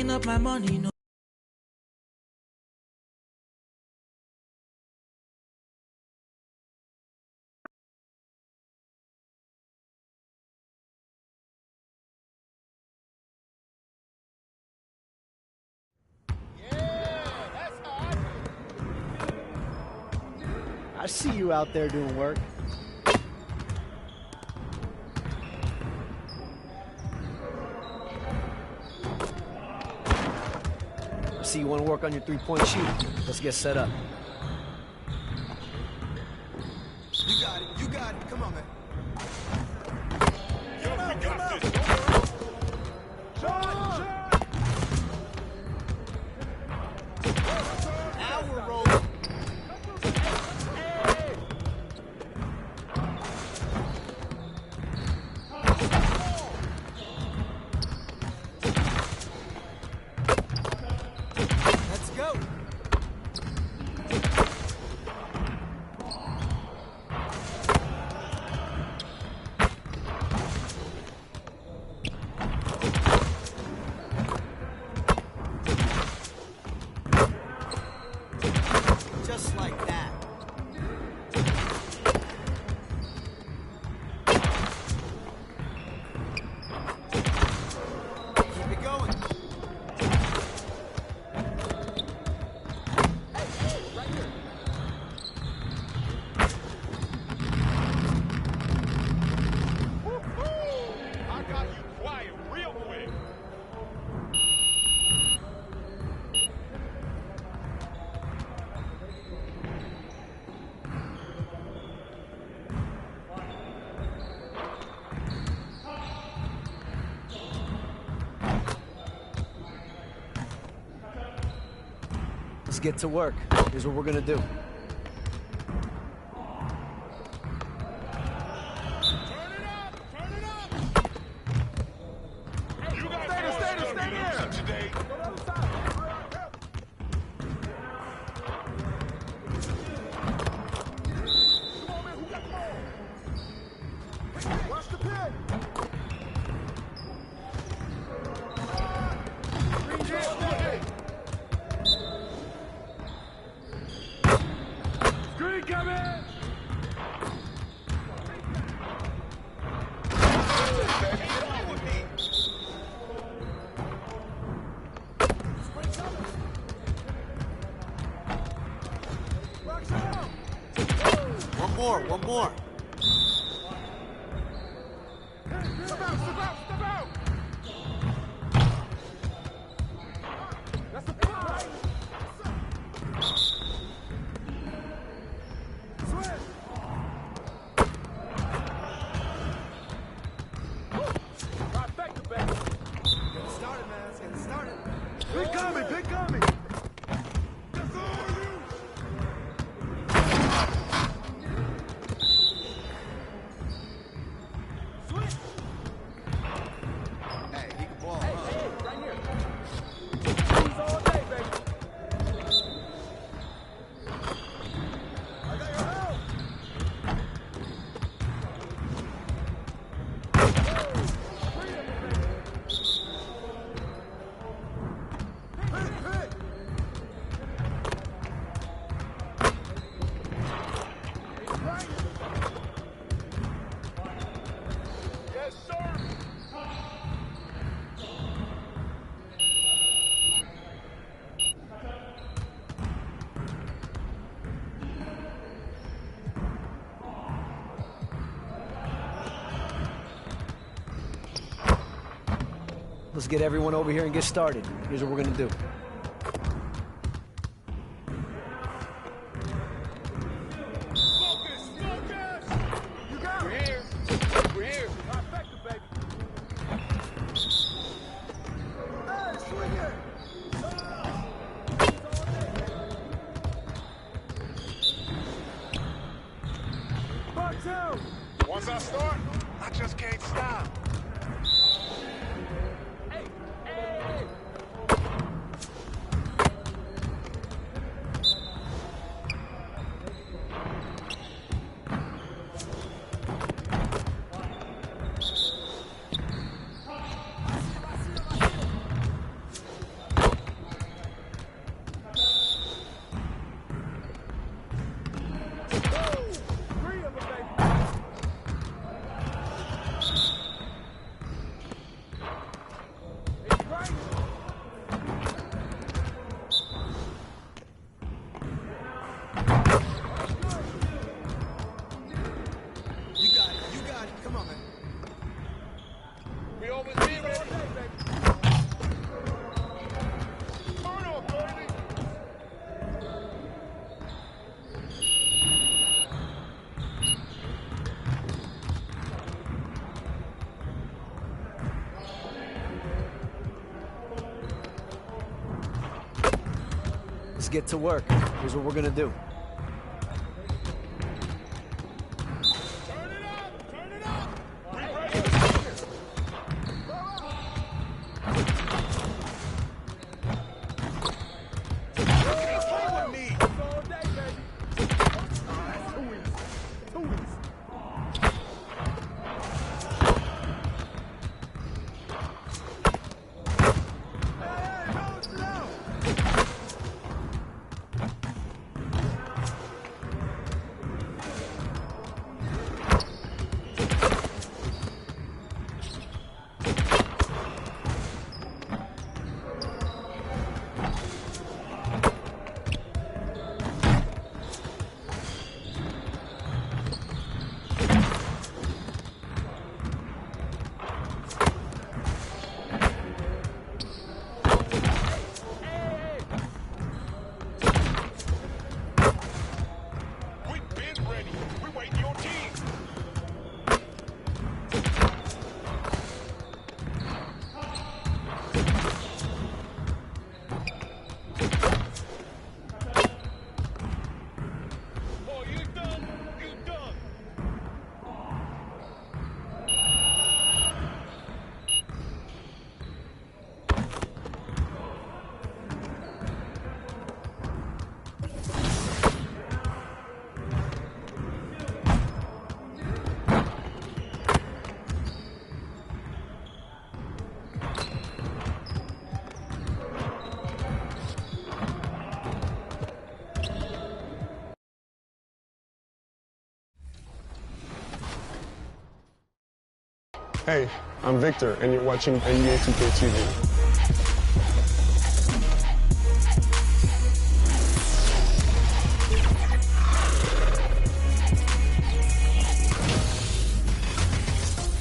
stacking up my money, no. I see you out there doing work. I see you want to work on your three-point shoot. Let's get set up. You got it. You got it. Come on, man. Come out. Now we're rolling. Let's go. Just like that. Keep it going. Hey, right here. I got you quiet real quick. Let's get to work. Here's what we're gonna do. Turn it up. You guys stay there today. Watch the pin. Screen coming. One more. Step out. That's the play. Switch. Trifecta, baby. Getting started, man. It's getting started. Big coming. That's all you. Switch. Hey, he can ball. Hey, right here. He's all day, baby. I got your help. Hit. Right. Yes, sir. Let's get everyone over here and get started. Here's what we're gonna do. Focus. You got it. We're here. Trifecta, baby. Hey, swing it. Back down. Once I start, I just can't stop. Hey. Let's get to work. Here's what we're gonna do. Turn it up! We ready? Play with me. All day, baby. 2 weeks. Hey, balance it out. We've been ready. We're waiting your team. Boy, you done. You done. Hey, I'm Victor, and you're watching NBA 2K TV.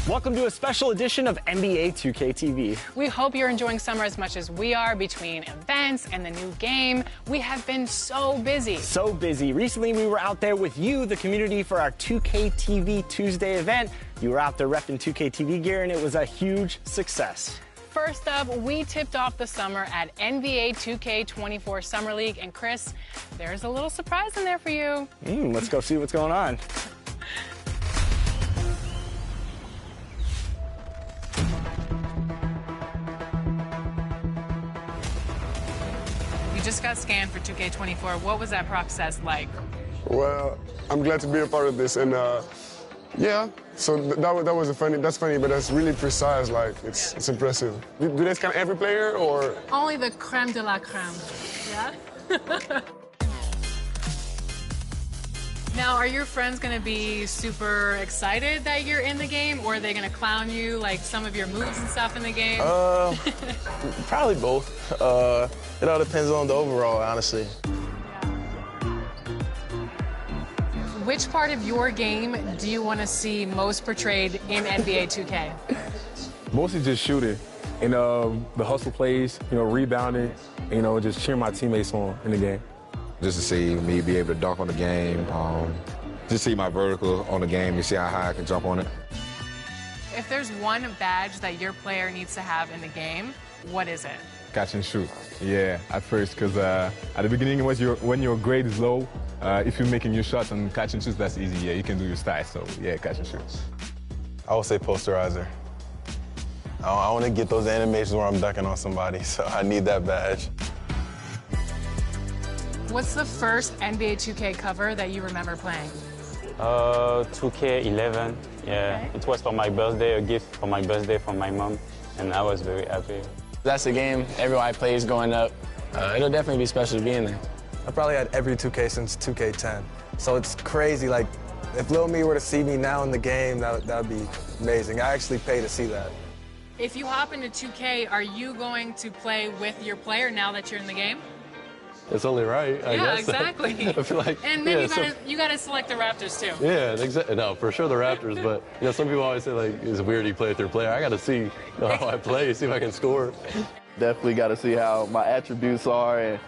Welcome to a special edition of NBA 2K TV. We hope you're enjoying summer as much as we are between events and the new game. We have been so busy. So busy. Recently, we were out there with you, the community, for our 2K TV Tuesday event. You were out there repping 2K TV gear, and it was a huge success. First up, we tipped off the summer at NBA 2K24 Summer League. And Chris, there's a little surprise in there for you. Let's go see what's going on. You just got scanned for 2K24. What was that process like? Well, I'm glad to be a part of this, and yeah. So that's funny, but that's really precise. Like it's impressive. Do they scan every player, or? Only the creme de la creme. Yeah? Now, are your friends going to be super excited that you're in the game, or are they going to clown you, like some of your moves and stuff in the game? Probably both. It all depends on the overall, honestly. Which part of your game do you want to see most portrayed in NBA 2K? Mostly just shooting and the hustle plays, rebounding, just cheering my teammates on in the game. Just to see me be able to dunk on the game, just see my vertical on the game and see how high I can jump on it. If there's one badge that your player needs to have in the game, what is it? Catch and shoot. Yeah, at first, because at the beginning, when your grade is low, if you're making your shots and catch and shoots, that's easy. Yeah, you can do your style. So yeah, catch and shoot. I would say posterizer. I want to get those animations where I'm dunking on somebody, so I need that badge. What's the first NBA 2K cover that you remember playing? 2K11. Yeah, Okay. It was for my birthday, a gift for my birthday from my mom, and I was very happy. That's the game everybody plays growing up. It'll definitely be special to be in there. I probably had every 2K since 2K10. So it's crazy, like, if Lil Me were to see me now in the game, that would be amazing. I actually pay to see that. If you hop into 2K, are you going to play with your player now that you're in the game? It's only right, I guess. Exactly. I feel like, And then you gotta select the Raptors too. Yeah, exactly. No, for sure the Raptors, but some people always say like it's weird you play with your player. I gotta see how I play, see if I can score. Definitely gotta see how my attributes are and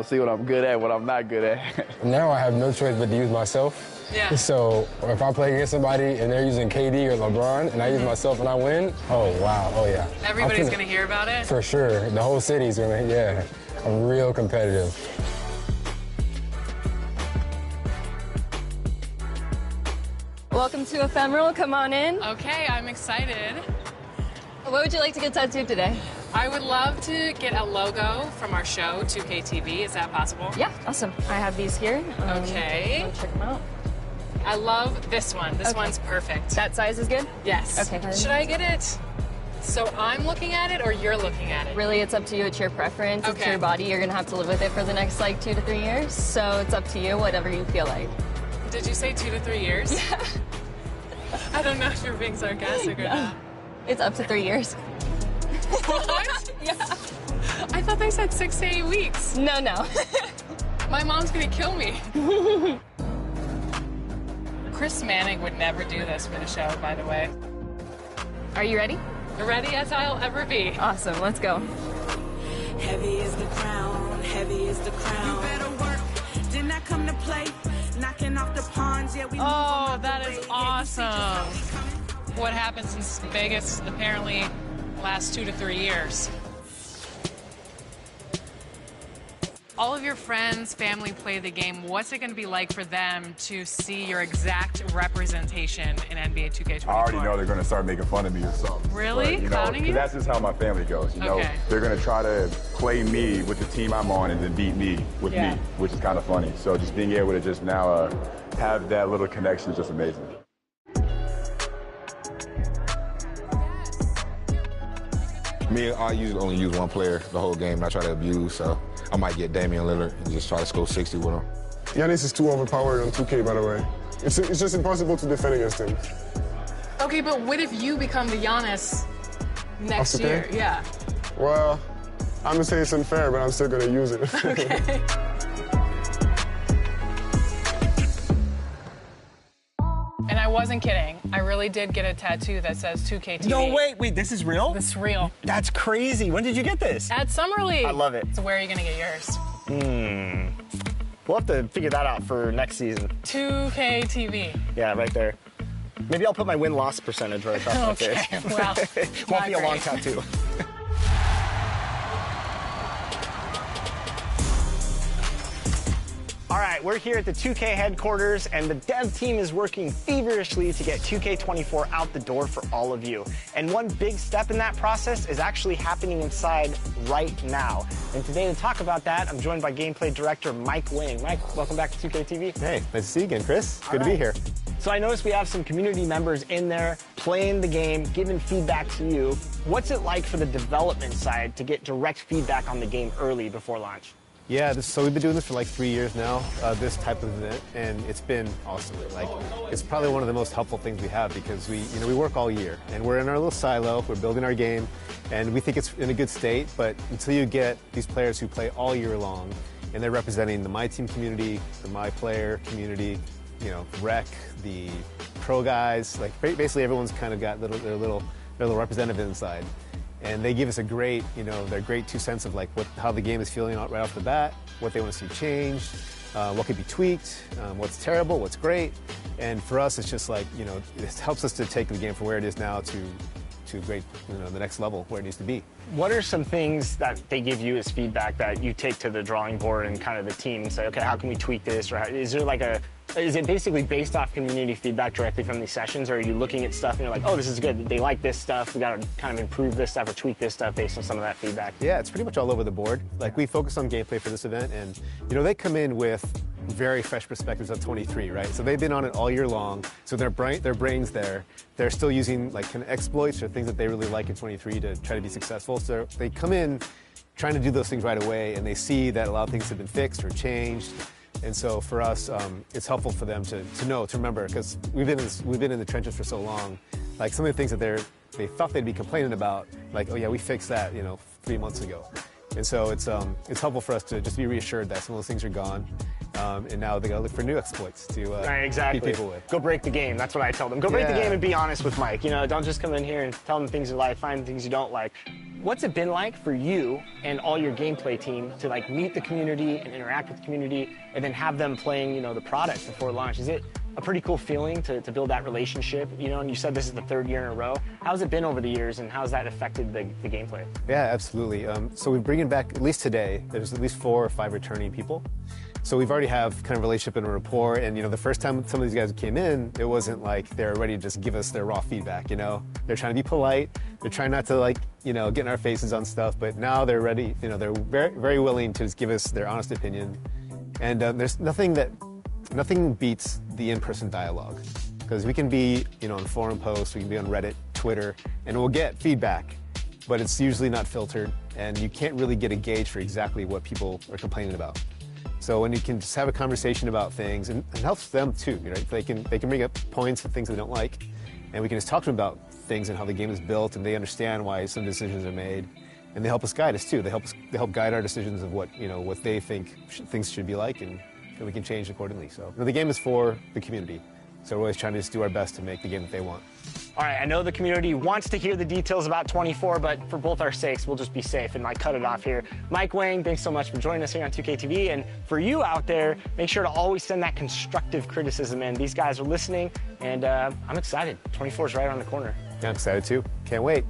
see what I'm good at, what I'm not good at. Now I have no choice but to use myself. Yeah. So if I play against somebody and they're using KD or LeBron and I use myself and I win, oh wow, oh yeah. Everybody's gonna hear about it? For sure. The whole city's gonna, yeah. I'm real competitive. Welcome to Ephemeral. Come on in. Okay, I'm excited. What would you like to get tattooed today? I would love to get a logo from our show, 2K TV. Is that possible? Yeah, awesome. I have these here. Okay. Check them out. I love this one. This one's perfect. That size is good? Yes. Okay. Should I get it so I'm looking at it or you're looking at it? Really, it's up to you. It's your preference. It's Okay. your body. You're going to have to live with it for the next, 2 to 3 years. So it's up to you, whatever you feel like. Did you say 2 to 3 years? Yeah. I don't know if you're being sarcastic or not. It's up to 3 years. What? Yeah. I thought they said 6 to 8 weeks. No. My mom's gonna kill me. Chris Manning would never do this for the show, by the way. Are you ready? Ready as I'll ever be. Awesome. Let's go. Heavy is the crown, heavy is the crown. You better work, didn't I come to play? Knocking off the pawns, yeah, we Oh, that is awesome. What happened since Vegas apparently last 2 to 3 years? All of your friends, family play the game. What's it going to be like for them to see your exact representation in NBA 2K24? I already know they're going to start making fun of me or something. Really? But, Clowning you? That's just how my family goes. You know, Okay. they're going to try to play me with the team I'm on and then beat me with Yeah. me, which is kind of funny. So just being able to just now have that little connection is just amazing. Me, I usually only use one player the whole game, and I try to abuse, so I might get Damian Lillard and just try to score 60 with him. Giannis is too overpowered on 2K, by the way. It's just impossible to defend against him. Okay, but what if you become the Giannis next Off 2K? year? Yeah. Well, I'm gonna say it's unfair, but I'm still gonna use it. Okay. And I wasn't kidding. I really did get a tattoo that says 2K TV. No, wait, this is real? This is real. That's crazy. When did you get this? At Summer League. I love it. So where are you going to get yours? We'll have to figure that out for next season. 2K TV. Yeah, right there. Maybe I'll put my win-loss percentage right across my face. Okay, well, Won't be a not long great. tattoo. All right, we're here at the 2K headquarters, and the dev team is working feverishly to get 2K24 out the door for all of you. And one big step in that process is actually happening inside right now. And today to talk about that, I'm joined by gameplay director Mike Wing. Mike, welcome back to 2K TV. Hey, nice to see you again, Chris. Good to All be right. here. So I noticed we have some community members in there playing the game, giving feedback to you. What's it like for the development side to get direct feedback on the game early before launch? Yeah, so we've been doing this for like 3 years now, this type of event, and it's been awesome. Like, it's probably one of the most helpful things we have because we work all year, and we're in our little silo, we're building our game, and we think it's in a good state, but until you get these players who play all year long, and they're representing the My Team community, the My Player community, Rec, the pro guys, like basically everyone's kind of got their little representative inside. And they give us a great, their great 2 cents of like how the game is feeling right off the bat, what they want to see changed, what could be tweaked, what's terrible, what's great. And for us, it's just like, it helps us to take the game from where it is now to great, the next level where it needs to be. What are some things that they give you as feedback that you take to the drawing board and kind of the team and say, okay, how can we tweak this? Or is it basically based off community feedback directly from these sessions, or are you looking at stuff and you're like, oh, this is good, they like this stuff, we got to kind of improve this stuff or tweak this stuff based on some of that feedback? Yeah, it's pretty much all over the board. Like, we focus on gameplay for this event, and they come in with very fresh perspectives of 23, right? So they've been on it all year long, so their brains there, they're still using like kind of exploits or things that they really like in 23 to try to be successful. So they come in trying to do those things right away, and they see that a lot of things have been fixed or changed. And so for us, it's helpful for them to remember, because we've been in the trenches for so long. Like, some of the things that they thought they'd be complaining about, like, oh yeah, we fixed that, 3 months ago. And so it's helpful for us to just be reassured that some of those things are gone, and now they got to look for new exploits to Right, exactly. beat people with. Go break the game. That's what I tell them. Go break the Yeah. game and be honest with Mike. Don't just come in here and tell them things you like, find things you don't like. What's it been like for you and all your gameplay team to like meet the community and interact with the community, and then have them playing, the product before launch? Is it a pretty cool feeling to build that relationship? And you said this is the 3rd year in a row. How's it been over the years, and how's that affected the gameplay? Yeah, absolutely. So we're bringing back, at least today, there's at least 4 or 5 returning people. So we've already have kind of relationship and a rapport. And the first time some of these guys came in, it wasn't like they're ready to just give us their raw feedback. They're trying to be polite. They're trying not to get in our faces on stuff. But now they're ready. They're very, very willing to just give us their honest opinion. And there's nothing beats the in-person dialogue, because we can be on forum posts, we can be on Reddit, Twitter, and we'll get feedback, but it's usually not filtered, and you can't really get a gauge for exactly what people are complaining about. So when you can just have a conversation about things, and it helps them too, right? They can bring up points of things they don't like, and we can just talk to them about things and how the game is built, and they understand why some decisions are made, and they help us guide us too. They help guide our decisions of what they think things should be like, and we can change accordingly. So the game is for the community. So we're always trying to just do our best to make the game that they want. All right, I know the community wants to hear the details about 24, but for both our sakes, we'll just be safe and cut it off here. Mike Wang, thanks so much for joining us here on 2KTV. And for you out there, make sure to always send that constructive criticism in. These guys are listening, and I'm excited. 24 is right around the corner. Yeah, I'm excited too. Can't wait.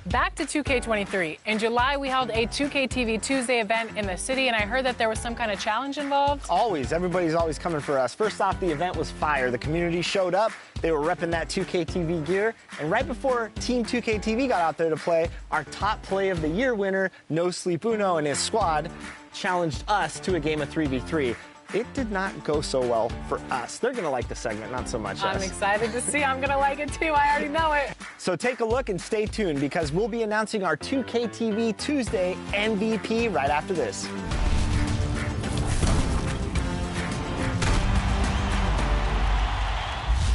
Back to 2K23. In July, we held a 2KTV Tuesday event in the city, and I heard that there was some kind of challenge involved. Always. Everybody's always coming for us. First off, the event was fire. The community showed up. They were repping that 2KTV gear. And right before Team 2KTV got out there to play, our top play of the year winner, No Sleep Uno and his squad, challenged us to a game of 3v3. It did not go so well for us. They're going to like the segment, not so much us. I'm excited to see. I'm going to like it too. I already know it. So take a look and stay tuned, because we'll be announcing our 2KTV Tuesday MVP right after this.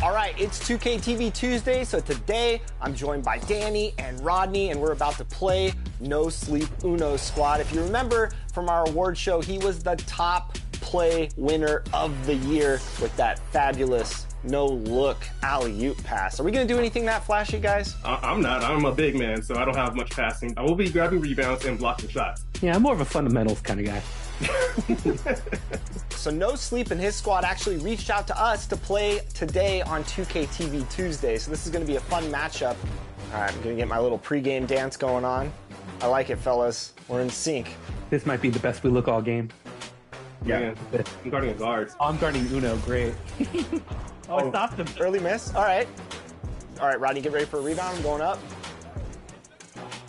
All right, it's 2KTV Tuesday, so today I'm joined by Danny and Rodney, and we're about to play No Sleep Uno squad. If you remember from our award show, he was the top play winner of the year with that fabulous no-look alley-oop pass. Are we going to do anything that flashy, guys? I'm not. I'm a big man, so I don't have much passing. I will be grabbing rebounds and blocking shots. Yeah, I'm more of a fundamentals kind of guy. So No Sleep and his squad actually reached out to us to play today on 2KTV Tuesday. So this is going to be a fun matchup. All right, I'm going to get my little pregame dance going on. I like it, fellas. We're in sync. This might be the best we look all game. Yeah, I'm guarding a guard. I'm guarding Uno, great. I stopped him. Early miss. All right, Rodney, get ready for a rebound. I'm going up.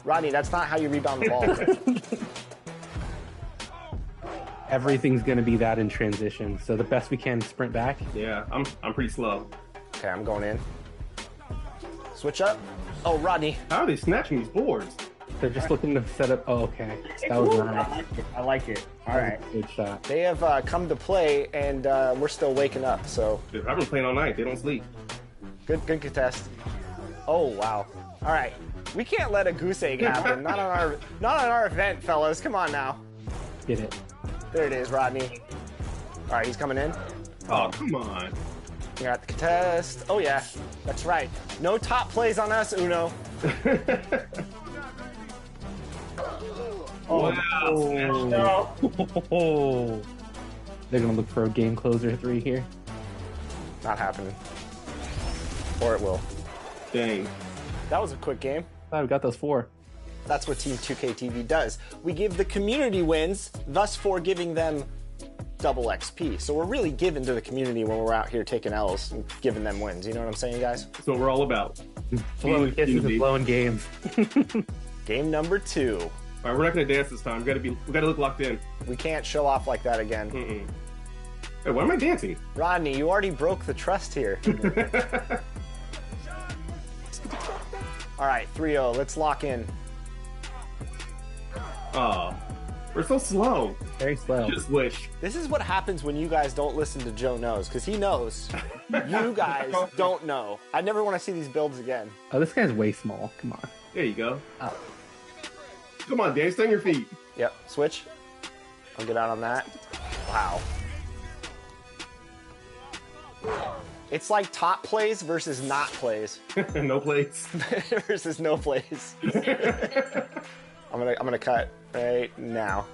Rodney, that's not how you rebound the ball. Everything's going to be that in transition, so the best we can sprint back. Yeah, I'm pretty slow. Okay, I'm going in. Switch up. Oh, Rodney. How are they snatching these boards? They're just looking to set up. Oh, okay. That was nice. I like it. All right. Good shot. They have come to play, and we're still waking up. So I've been playing all night. They don't sleep. Good contest. Oh wow. All right. We can't let a goose egg happen. not on our event, fellas. Come on now. Get it. There it is, Rodney. All right, he's coming in. Oh, come on. You're at the contest. Oh yeah, that's right. No top plays on us, Uno. Wow. Oh. They're going to look for a game closer 3 here. Not happening. Or it will. Dang. That was a quick game. I've got those 4. That's what Team 2KTV does. We give the community wins, thus for giving them double XP. So we're really giving to the community when we're out here taking L's and giving them wins. You know what I'm saying, guys? That's what we're all about. Blowing kisses and blowing games. Game number 2. All right, we're not gonna dance this time. We gotta look locked in. We can't show off like that again. Hey, why am I dancing? Rodney, you already broke the trust here. All right, 3-0. Let's lock in. Oh, we're so slow. Very slow. Just wish. This is what happens when you guys don't listen to Joe Knows, because he knows. You guys don't know. I never want to see these builds again. Oh, this guy's way small. Come on. There you go. Oh. Come on, Dan, stay on your feet. Yep, switch. I'll get out on that. Wow. It's like top plays versus not plays. No plays. Versus no plays. I'm gonna cut right now.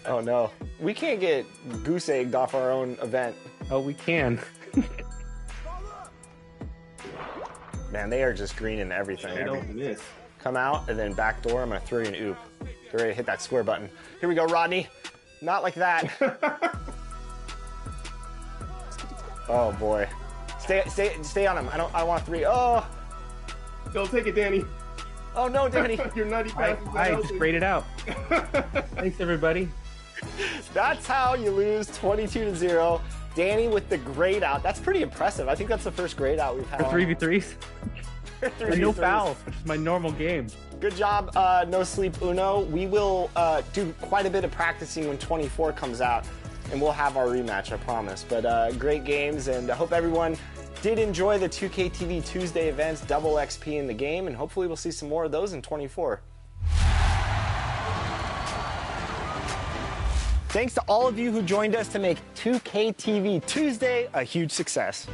Oh no. We can't get goose egged off our own event. Oh, we can. Man, they are just greening everything. They don't miss. Come out and then backdoor. I'm gonna throw you an oop. Get ready to hit that square button. Here we go, Rodney. Not like that. Oh boy. Stay on him. I don't want 3. Oh. Don't take it, Danny. Oh no, Danny. Your nutty pass. I just sprayed it out. Thanks, everybody. That's how you lose 22-0. Danny with the grade out. That's pretty impressive. I think that's the first grade out we've had. For 3v3s? And no fouls, which is my normal game. Good job, No Sleep Uno. We will do quite a bit of practicing when 24 comes out, and we'll have our rematch, I promise. But great games, and I hope everyone did enjoy the 2K TV Tuesday events, double XP in the game, and hopefully we'll see some more of those in 24. Thanks to all of you who joined us to make 2K TV Tuesday a huge success.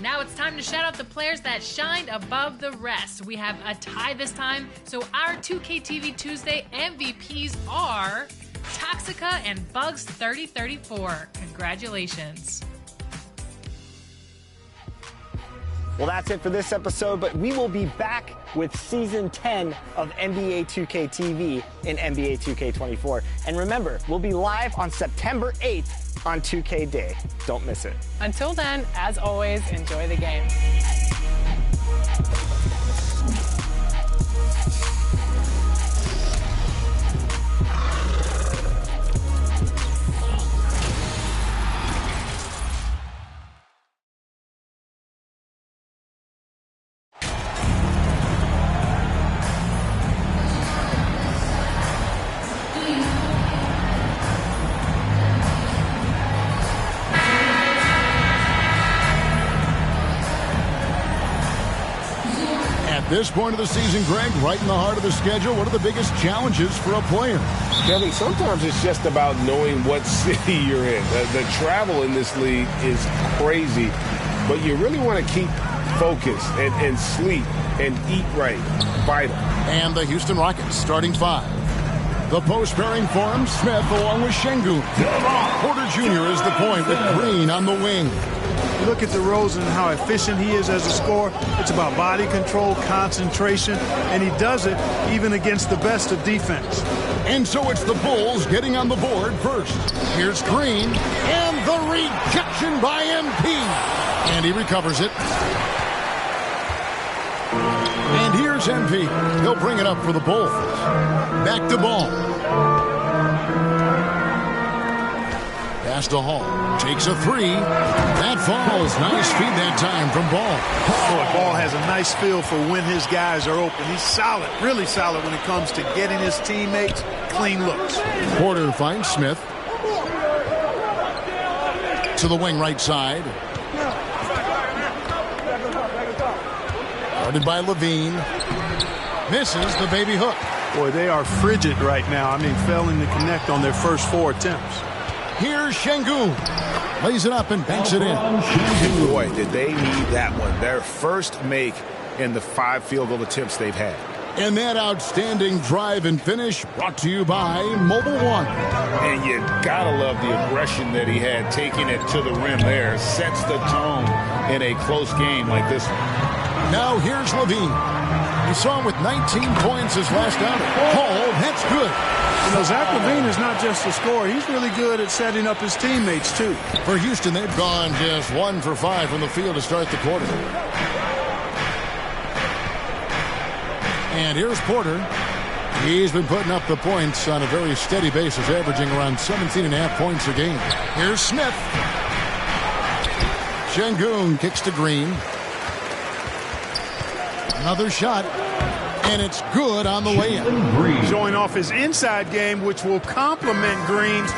Now it's time to shout out the players that shined above the rest. We have a tie this time, so our 2K TV Tuesday MVPs are Toxica and Bugs3034. Congratulations. Well, that's it for this episode, but we will be back with Season 10 of NBA 2K TV in NBA 2K24. And remember, we'll be live on September 8th on 2K Day. Don't miss it. Until then, as always, enjoy the game. At this point of the season, Greg, right in the heart of the schedule, what are the biggest challenges for a player? Kevin, sometimes it's just about knowing what city you're in. The travel in this league is crazy, but you really want to keep focused and sleep and eat right. Vital. And the Houston Rockets starting 5. The post pairing forms Smith along with Şengün. Porter Jr. is the point with Green on the wing. You look at DeRozan and how efficient he is as a scorer. It's about body control, concentration, and he does it even against the best of defense. And so it's the Bulls getting on the board first. Here's Green, and the rejection by MP. And he recovers it. And here's MP. He'll bring it up for the Bulls. Back to Ball. Pass to Hall. Takes a 3. That falls. Nice feed that time from Ball. Ball has a nice feel for when his guys are open. He's solid, really solid when it comes to getting his teammates clean looks. Porter finds Smith. To the wing right side. Guarded by Levine. Misses the baby hook. Boy, they are frigid right now. I mean, failing to connect on their first 4 attempts. Here's Şengün. Lays it up and banks it in. Boy, did they need that one. Their first make in the 5 field goal attempts they've had. And that outstanding drive and finish brought to you by Mobile One. And you gotta love the aggression that he had, taking it to the rim there. Sets the tone in a close game like this one. Now here's Levine. You saw him with 19 points his last outing. Oh, that's good. You know, Zach LaVine is not just a scorer. He's really good at setting up his teammates, too. For Houston, they've gone just 1 for 5 from the field to start the quarter. And here's Porter. He's been putting up the points on a very steady basis, averaging around 17.5 points a game. Here's Smith. Şengün kicks to Green. Another shot. And it's good on the layup. Showing off his inside game, which will complement Green's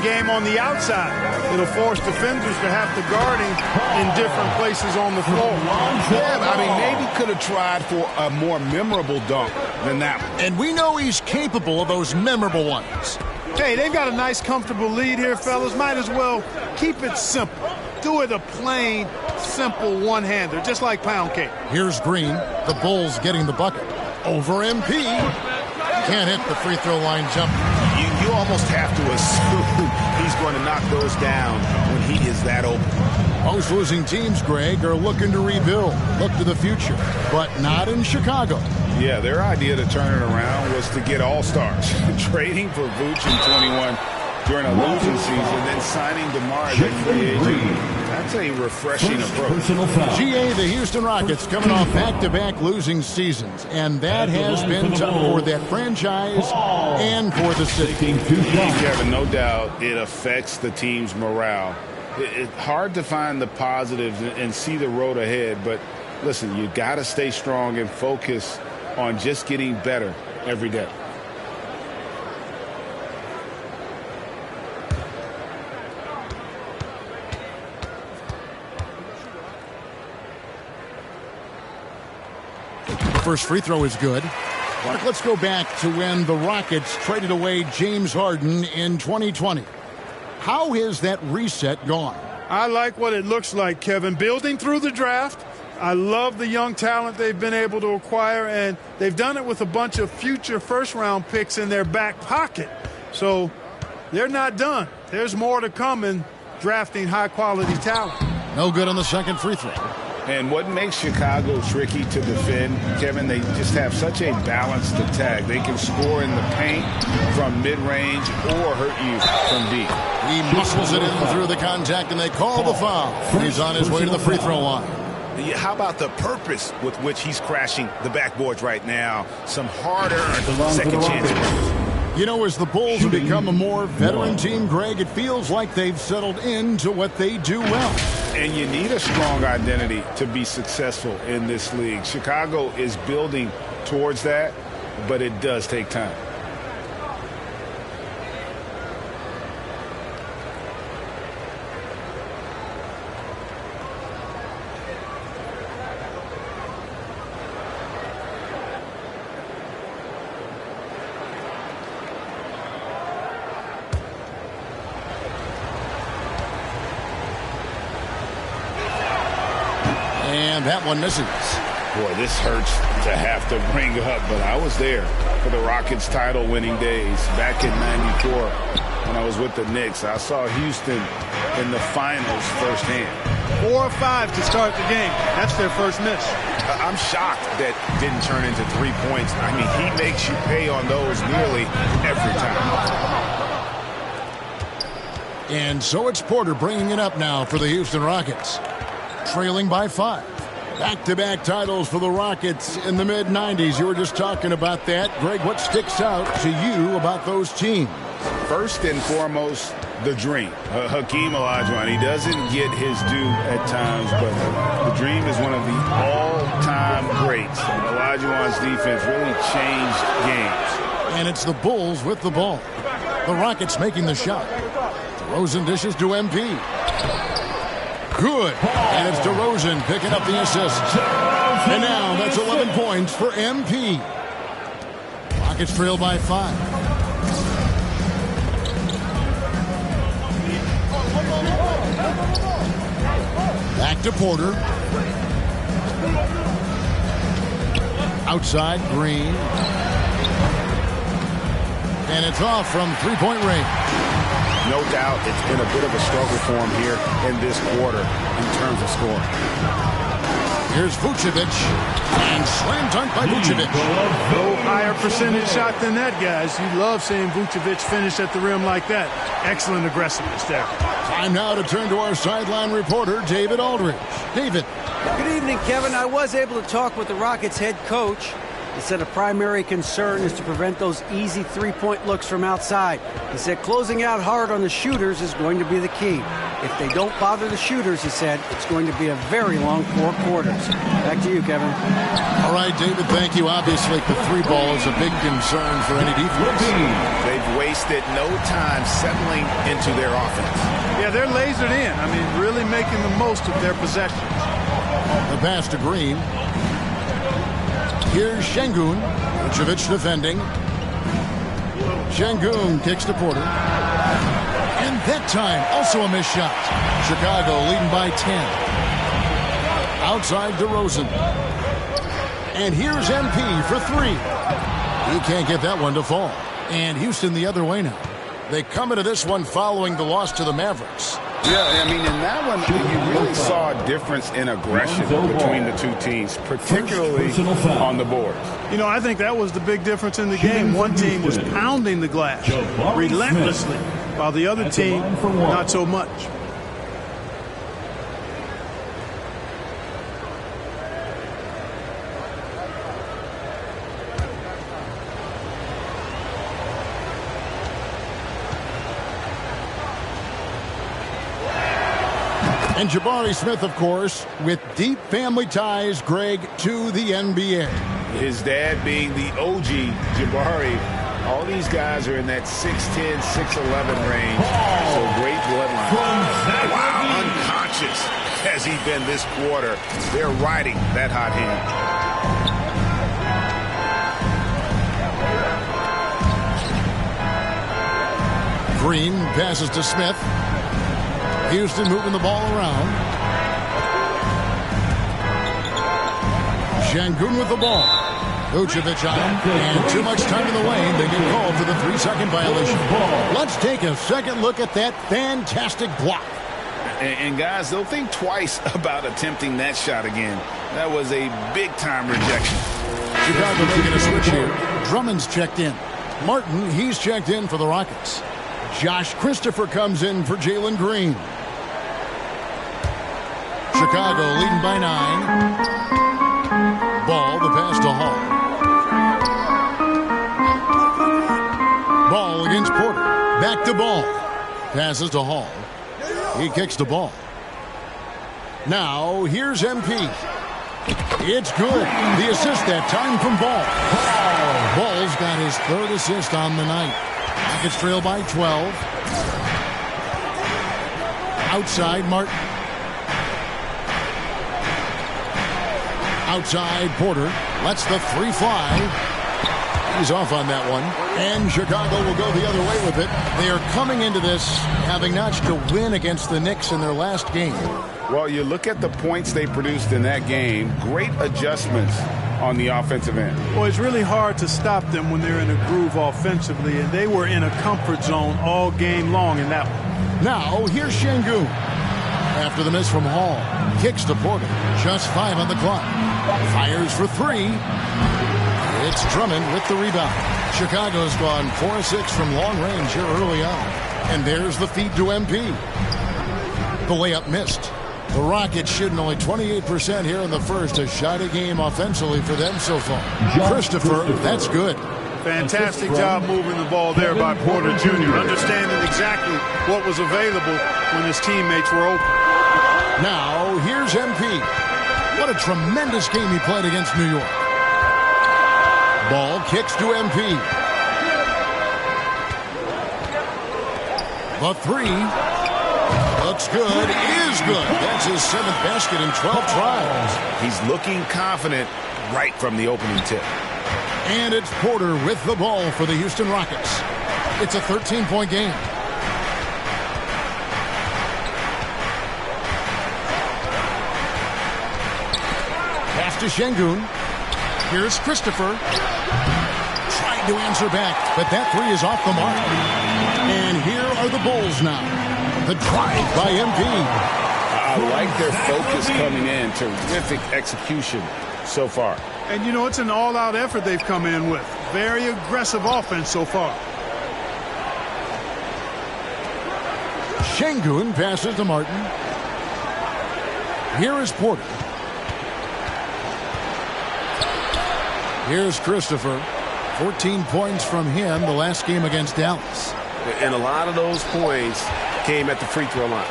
game on the outside. It'll force defenders to have to guard him in different places on the floor. Yeah, I mean, maybe could have tried for a more memorable dunk than that one. And we know he's capable of those memorable ones. Hey, they've got a nice, comfortable lead here, fellas. Might as well keep it simple. Do it a plain, simple one-hander, just like pound cake. Here's Green. The Bulls getting the bucket. Over MP. Can't hit the free throw line jump. You almost have to assume he's going to knock those down when he is that open. Most losing teams, Greg, are looking to rebuild, look to the future, but not in Chicago. Yeah, their idea to turn it around was to get all-stars. Trading for Vooch in 21 during a losing season, then signing DeMar as a free agent. That's a refreshing approach. GA, the Houston Rockets coming off back-to-back losing seasons, and that has been tough for that franchise and for the city. Kevin, no doubt it affects the team's morale. It's hard to find the positives and see the road ahead, but listen, you got to stay strong and focus on just getting better every day. First free throw is good. Mark, let's go back to when the Rockets traded away James Harden in 2020. How has that reset gone? I like what it looks like, Kevin. Building through the draft. I love the young talent they've been able to acquire, and they've done it with a bunch of future first-round picks in their back pocket. So they're not done. There's more to come in drafting high-quality talent. No good on the second free throw. And what makes Chicago tricky to defend, Kevin, they just have such a balanced attack. They can score in the paint from mid-range or hurt you from deep. He muscles it in through the contact, and they call the foul. He's on his way to the free throw line. How about the purpose with which he's crashing the backboards right now? Some hard-earned second chances. You know, as the Bulls have become a more veteran team, Greg, it feels like they've settled into what they do well. And you need a strong identity to be successful in this league. Chicago is building towards that, but it does take time. And that one misses. Boy, this hurts to have to bring up, but I was there for the Rockets title-winning days back in '94 when I was with the Knicks. I saw Houston in the finals firsthand. 4 or 5 to start the game. That's their first miss. I'm shocked that didn't turn into 3 points. I mean, he makes you pay on those nearly every time. And so it's Porter bringing it up now for the Houston Rockets. Trailing by 5. Back-to-back titles for the Rockets in the mid-'90s. You were just talking about that. Greg, what sticks out to you about those teams? First and foremost, the dream. Hakeem Olajuwon, he doesn't get his due at times, but the dream is one of the all-time greats. Olajuwon's defense really changed games. And it's the Bulls with the ball. The Rockets making the shot. DeRozan dishes to MP. Good. And it's DeRozan picking up the assist. And now that's 11 points for MP. Rockets trail by 5. Back to Porter. Outside, Green. And it's off from three-point range. No doubt it's been a bit of a struggle for him here in this quarter in terms of scoring. Here's Vucevic, and slam dunk by Vucevic. No higher percentage shot than that, guys. You love seeing Vucevic finish at the rim like that. Excellent aggressiveness there. Time now to turn to our sideline reporter, David Aldridge. David. Good evening, Kevin. I was able to talk with the Rockets head coach. He said a primary concern is to prevent those easy three-point looks from outside. He said closing out hard on the shooters is going to be the key. If they don't bother the shooters, he said, it's going to be a very long 4 quarters. Back to you, Kevin. All right, David, thank you. Obviously, the three ball is a big concern for any defense. They've wasted no time settling into their offense. Yeah, they're lasered in. I mean, really making the most of their possessions. The pass to Green. Here's Şengün. Vucevic defending. Şengün kicks to Porter. And that time, also a missed shot. Chicago leading by 10. Outside DeRozan. And here's MP for 3. He can't get that one to fall. And Houston the other way now. They come into this one following the loss to the Mavericks. Yeah, I mean, in that one, you really saw difference in aggression between the two teams, particularly on the boards. You know, I think that was the big difference in the game. One team was pounding the glass relentlessly, while the other team not so much. And Jabari Smith, of course, with deep family ties, Greg, to the NBA. His dad being the OG Jabari. All these guys are in that 6'10", 6'11 range. So great bloodline. Wow, unconscious has he been this quarter. They're riding that hot hand. Green passes to Smith. Houston moving the ball around. Şengün with the ball. Vucevic on him, and too much time in the lane. They get called for the 3-second violation. Let's take a second look at that fantastic block. And guys, they'll think twice about attempting that shot again. That was a big-time rejection. Chicago making a switch here. Drummond's checked in. Martin, he's checked in for the Rockets. Josh Christopher comes in for Jalen Green. Chicago leading by 9. Ball, the pass to Hall. Ball against Porter. Back to Ball. Passes to Hall. He kicks the ball. Now, here's MP. It's good. The assist that time from Ball. Ball's got his 3rd assist on the night. Rockets trail by 12. Outside, Martin. Outside, Porter. Lets the 3 fly. He's off on that one. And Chicago will go the other way with it. They are coming into this having notched a win against the Knicks in their last game. Well, you look at the points they produced in that game. Great adjustments on the offensive end. Well, it's really hard to stop them when they're in a groove offensively, and they were in a comfort zone all game long in that one. Now, here's Şengün. After the miss from Hall. Kicks to Porter. Just 5 on the clock. Fires for 3. It's Drummond with the rebound. Chicago's gone 4-6 from long range here early on. And there's the feed to MP. The layup missed. The Rockets shooting only 28% here in the first. A shot a game offensively for them so far. Christopher, that's good. Fantastic job moving the ball there by Porter Jr., understanding exactly what was available when his teammates were open. Now, here's MP. What a tremendous game he played against New York. Ball kicks to MP. The 3 looks good, is good. That's his 7th basket in 12 tries. He's looking confident right from the opening tip. And it's Porter with the ball for the Houston Rockets. It's a 13-point game. Pass to Şengün. Here's Christopher. Trying to answer back, but that 3 is off the mark. And here are the Bulls now. The drive by MP. I like their focus coming in. Terrific execution so far. And, you know, it's an all-out effort they've come in with. Very aggressive offense so far. Şengün passes to Martin. Here is Porter. Here's Christopher. 14 points from him the last game against Dallas. And a lot of those points came at the free throw line,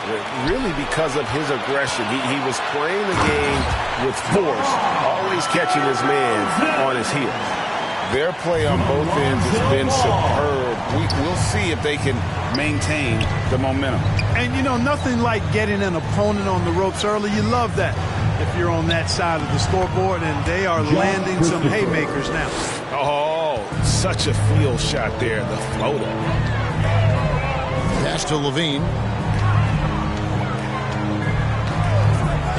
really because of his aggression. He was playing the game with force, always catching his man on his heels. Their play on both ends has been superb. We'll see if they can maintain the momentum. And, you know, nothing like getting an opponent on the ropes early. You love that if you're on that side of the scoreboard, and they are landing some haymakers now. Oh, such a field shot there, the floater. Pass to Levine.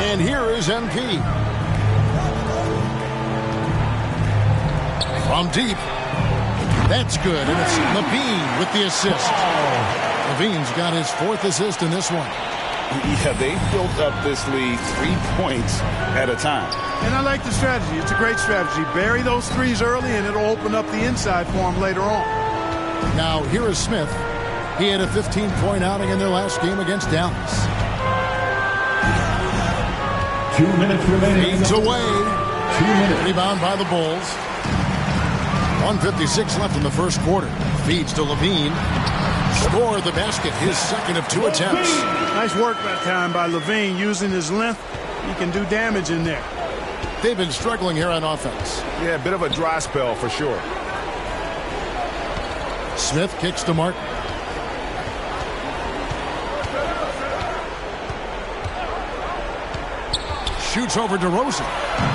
And here is MP. From deep. That's good, and it's Levine with the assist. Levine's got his 4th assist in this one. Yeah, they built up this lead 3 points at a time. And I like the strategy. It's a great strategy. Bury those threes early, and it'll open up the inside for them later on. Now, here is Smith. He had a 15-point outing in their last game against Dallas. 2 minutes remaining. Feeds away. 2 minutes. Rebound by the Bulls. 1:56 left in the first quarter. Feeds to Levine. Scored the basket, his second of 2 attempts. Nice work that time by Levine. Using his length, he can do damage in there. They've been struggling here on offense. Yeah, a bit of a dry spell for sure. Smith kicks to Martin. Shoots over DeRozan.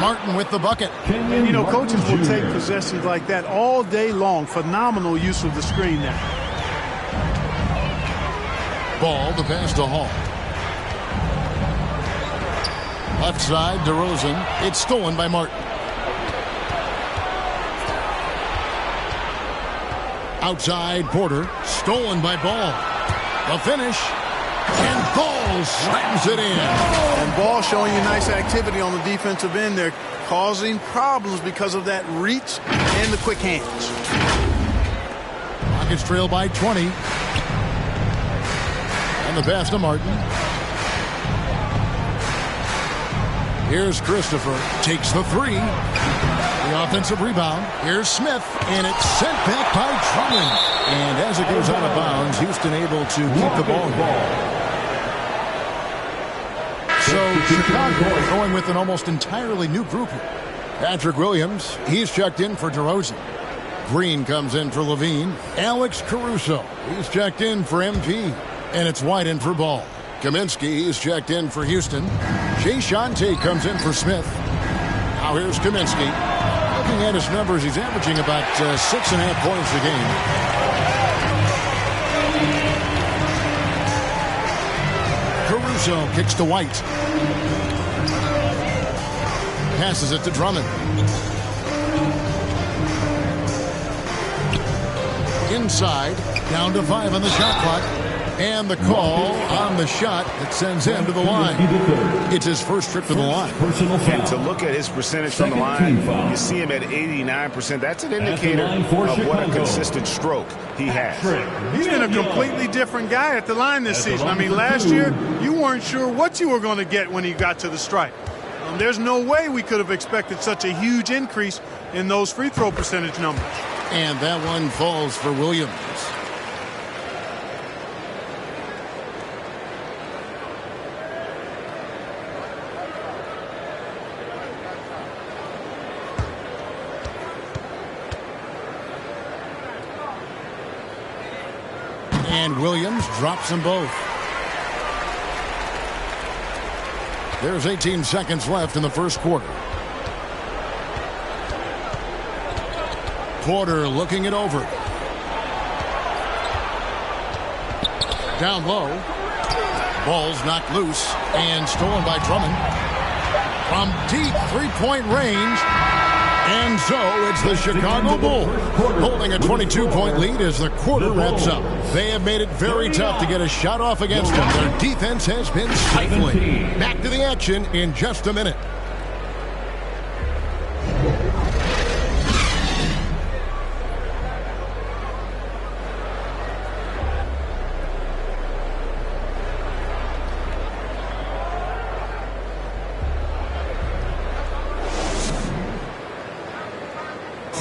Martin with the bucket. And, you know, coaches will take possessions like that all day long. Phenomenal use of the screen there. Ball to pass to Hall. Left side, DeRozan. It's stolen by Martin. Outside, Porter. Stolen by Ball. The finish. And Ball slams it in. And Ball showing you nice activity on the defensive end there, causing problems because of that reach and the quick hands. Rockets trail by 20. And the pass to Martin. Here's Christopher. Takes the three. The offensive rebound. Here's Smith. And it's sent back by Drummond. And as it goes out of bounds, Houston able to keep the ball. So Chicago going with an almost entirely new group here. Patrick Williams, he's checked in for DeRozan. Green comes in for Levine. Alex Caruso, he's checked in for MP. And it's White in for Ball. Kaminsky, he's checked in for Houston. Jay Shante comes in for Smith. Now here's Kaminsky. Looking at his numbers, he's averaging about 6.5 points a game. Caruso kicks to White. Passes it to Drummond. Inside, down to 5 on the shot clock. And the call on the shot that sends him to the line. It's his first trip to the line. And to look at his percentage from the line, you see him at 89%. That's an indicator of what a consistent stroke he has. He's been a completely different guy at the line this season. I mean, last year, you weren't sure what you were going to get when he got to the stripe. There's no way we could have expected such a huge increase in those free throw percentage numbers. And that one falls for Williams. And Williams drops them both. There's 18 seconds left in the first quarter. Porter looking it over. Down low. Ball's knocked loose and stolen by Drummond. From deep three-point range. And so it's the Chicago Bulls holding a 22-point lead as the quarter wraps up. They have made it very tough to get a shot off against them. Their defense has been stifling. Back to the action in just a minute.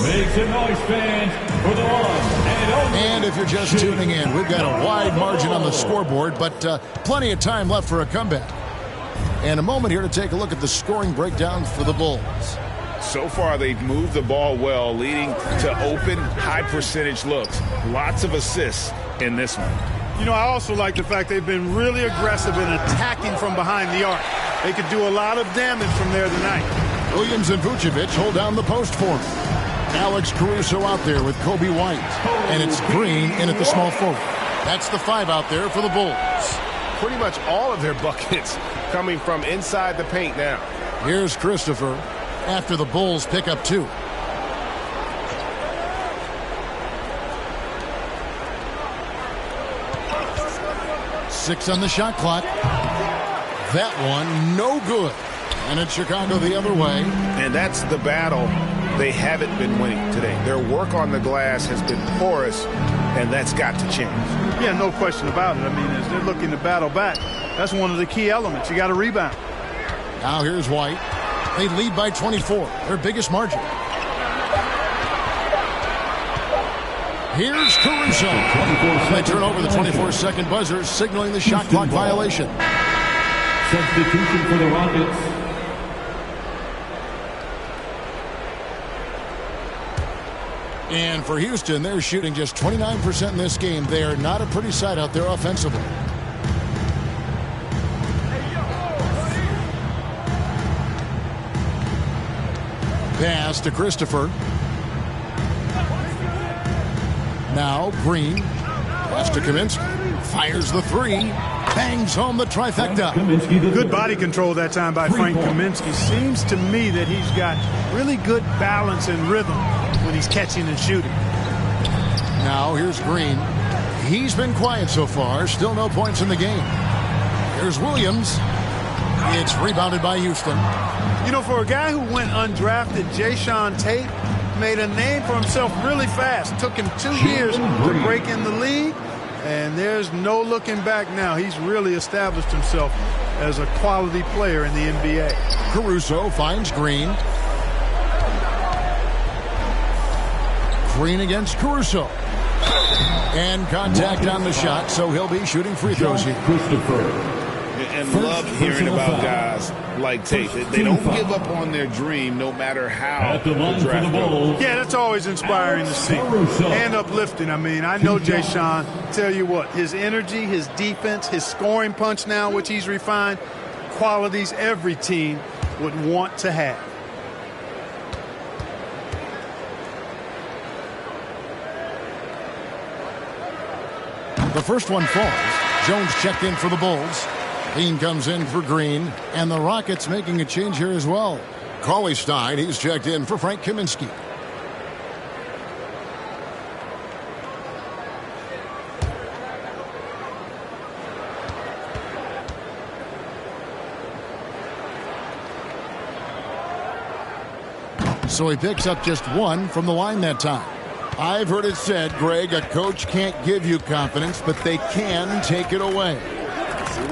Make some noise, fans, for the one and only. And if you're just tuning in, we've got a wide margin on the scoreboard, but plenty of time left for a comeback. And a moment here to take a look at the scoring breakdown for the Bulls. So far, they've moved the ball well, leading to open, high-percentage looks. Lots of assists in this one. You know, I also like the fact they've been really aggressive in attacking from behind the arc. They could do a lot of damage from there tonight. Williams and Vucevic hold down the post for him. Alex Caruso out there with Kobe White. And it's Green in at the small forward. That's the 5 out there for the Bulls. Pretty much all of their buckets coming from inside the paint now. Here's Christopher after the Bulls pick up 2. Six on the shot clock. That one, no good. And it's Chicago the other way. And that's the battle they haven't been winning today. Their work on the glass has been porous, and that's got to change. Yeah, no question about it. I mean, as they're looking to battle back, that's one of the key elements. You got to rebound. Now here's White. They lead by 24, their biggest margin. Here's Caruso. They turn over the 24-second buzzer, signaling the shot clock violation. Substitution for the Rockets. And for Houston, they're shooting just 29% in this game. They are not a pretty sight out there offensively. Pass to Christopher. Now Green. Pass to Kaminsky. Fires the three. Bangs home the trifecta. Good body control that time by Frank Kaminsky. Seems to me that he's got really good balance and rhythm when he's catching and shooting. Now here's Green. He's been quiet so far. Still no points in the game. Here's Williams. It's rebounded by Houston. You know, for a guy who went undrafted, Jayshawn Tate made a name for himself really fast. Took him 2 years to break in the league, and there's no looking back now. He's really established himself as a quality player in the NBA. Caruso finds Green. Green against Caruso. And contact on the shot, so he'll be shooting free throws here. And love hearing about guys like Tate. They don't give up on their dream no matter how the draft goes. Yeah, that's always inspiring to see. And uplifting. I mean, I know Jayshawn. Tell you what, his energy, his defense, his scoring punch now, which he's refined, qualities every team would want to have. The first one falls. Jones checked in for the Bulls. Lean comes in for Green, and the Rockets making a change here as well. Cauley Stein, he's checked in for Frank Kaminsky. So he picks up just one from the line that time. I've heard it said, Greg, a coach can't give you confidence, but they can take it away.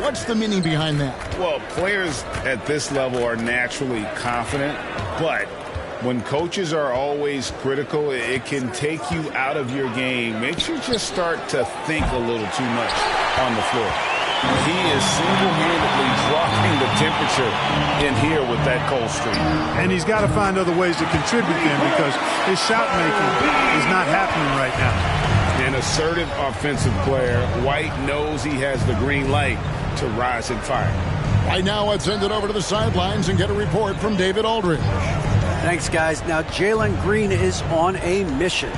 What's the meaning behind that? Well, players at this level are naturally confident, but when coaches are always critical, it can take you out of your game. Makes you just start to think a little too much on the floor. He is single-handedly dropping the temperature in here with that cold streak. And he's got to find other ways to contribute then, because his shot making is not happening right now. An assertive offensive player. White knows he has the green light to rise and fire. Right now, let's send it over to the sidelines and get a report from David Aldridge. Thanks, guys. Now, Jalen Green is on a mission.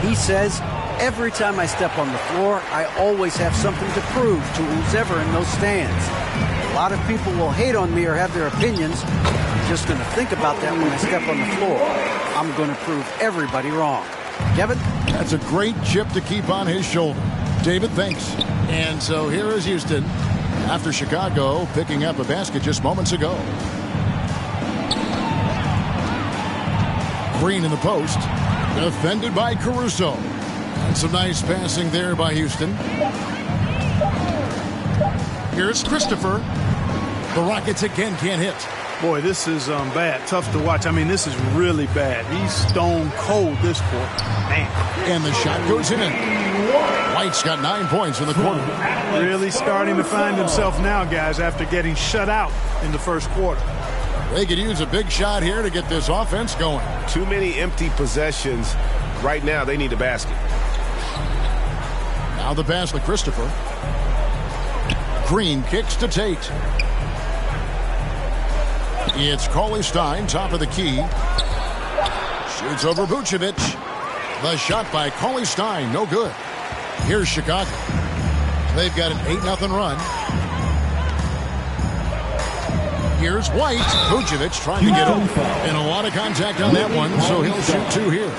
He says, every time I step on the floor, I always have something to prove to who's ever in those stands. A lot of people will hate on me or have their opinions. I'm just going to think about that when I step on the floor. I'm going to prove everybody wrong. Kevin? That's a great chip to keep on his shoulder. David, thanks. And so here is Houston after Chicago picking up a basket just moments ago. Green in the post. Defended by Caruso. And some nice passing there by Houston. Here's Christopher. The Rockets again can't hit. Boy, this is bad. Tough to watch. I mean, this is really bad. He's stone cold this quarter. Man. And the shot goes in. White's got 9 points in the quarter. Really starting to find himself now, guys, after getting shut out in the first quarter. They could use a big shot here to get this offense going. Too many empty possessions. Right now, they need a basket. Now the pass to Christopher. Green kicks to Tate. It's Cauley Stein, top of the key. Shoots over Vucevic. The shot by Cauley Stein, no good. Here's Chicago. They've got an 8-0 run. Here's White. Vucevic trying to get open. And a lot of contact on that one, so he'll shoot two here.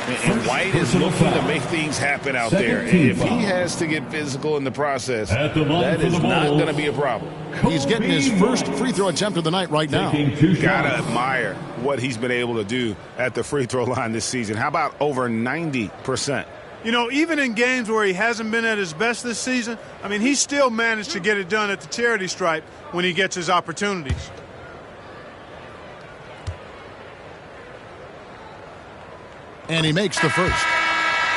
And White is looking to make things happen out there. And if he has to get physical in the process, that is not going to be a problem. He's getting his first free throw attempt of the night right now. Gotta admire what he's been able to do at the free throw line this season. How about over 90%? You know, even in games where he hasn't been at his best this season, I mean, he still managed to get it done at the charity stripe when he gets his opportunities. And he makes the first.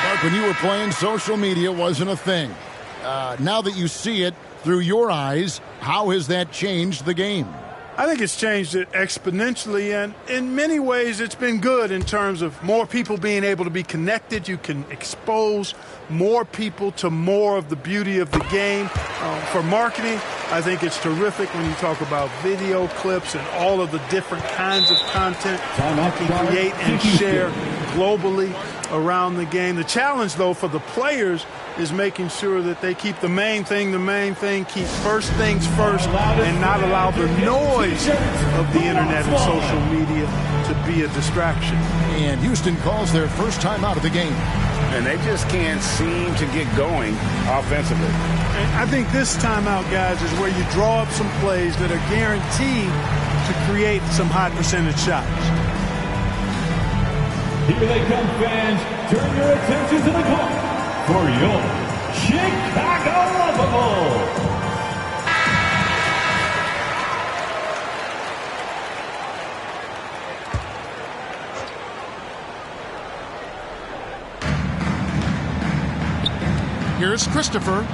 Mark, when you were playing, social media wasn't a thing. Now that you see it through your eyes, how has that changed the game? I think it's changed it exponentially, and in many ways it's been good in terms of more people being able to be connected. You can expose more people to more of the beauty of the game. For marketing, I think it's terrific when you talk about video clips and all of the different kinds of content you can create and share globally around the game. The challenge, though, for the players is making sure that they keep the main thing, keep first things first, and not allow the noise of the internet and social media to be a distraction. And Houston calls their first time out of the game. And they just can't seem to get going offensively. And I think this timeout, guys, is where you draw up some plays that are guaranteed to create some high percentage shots. Here they come, fans. Turn your attention to the clock for your Chicago Lovable. Here's Christopher.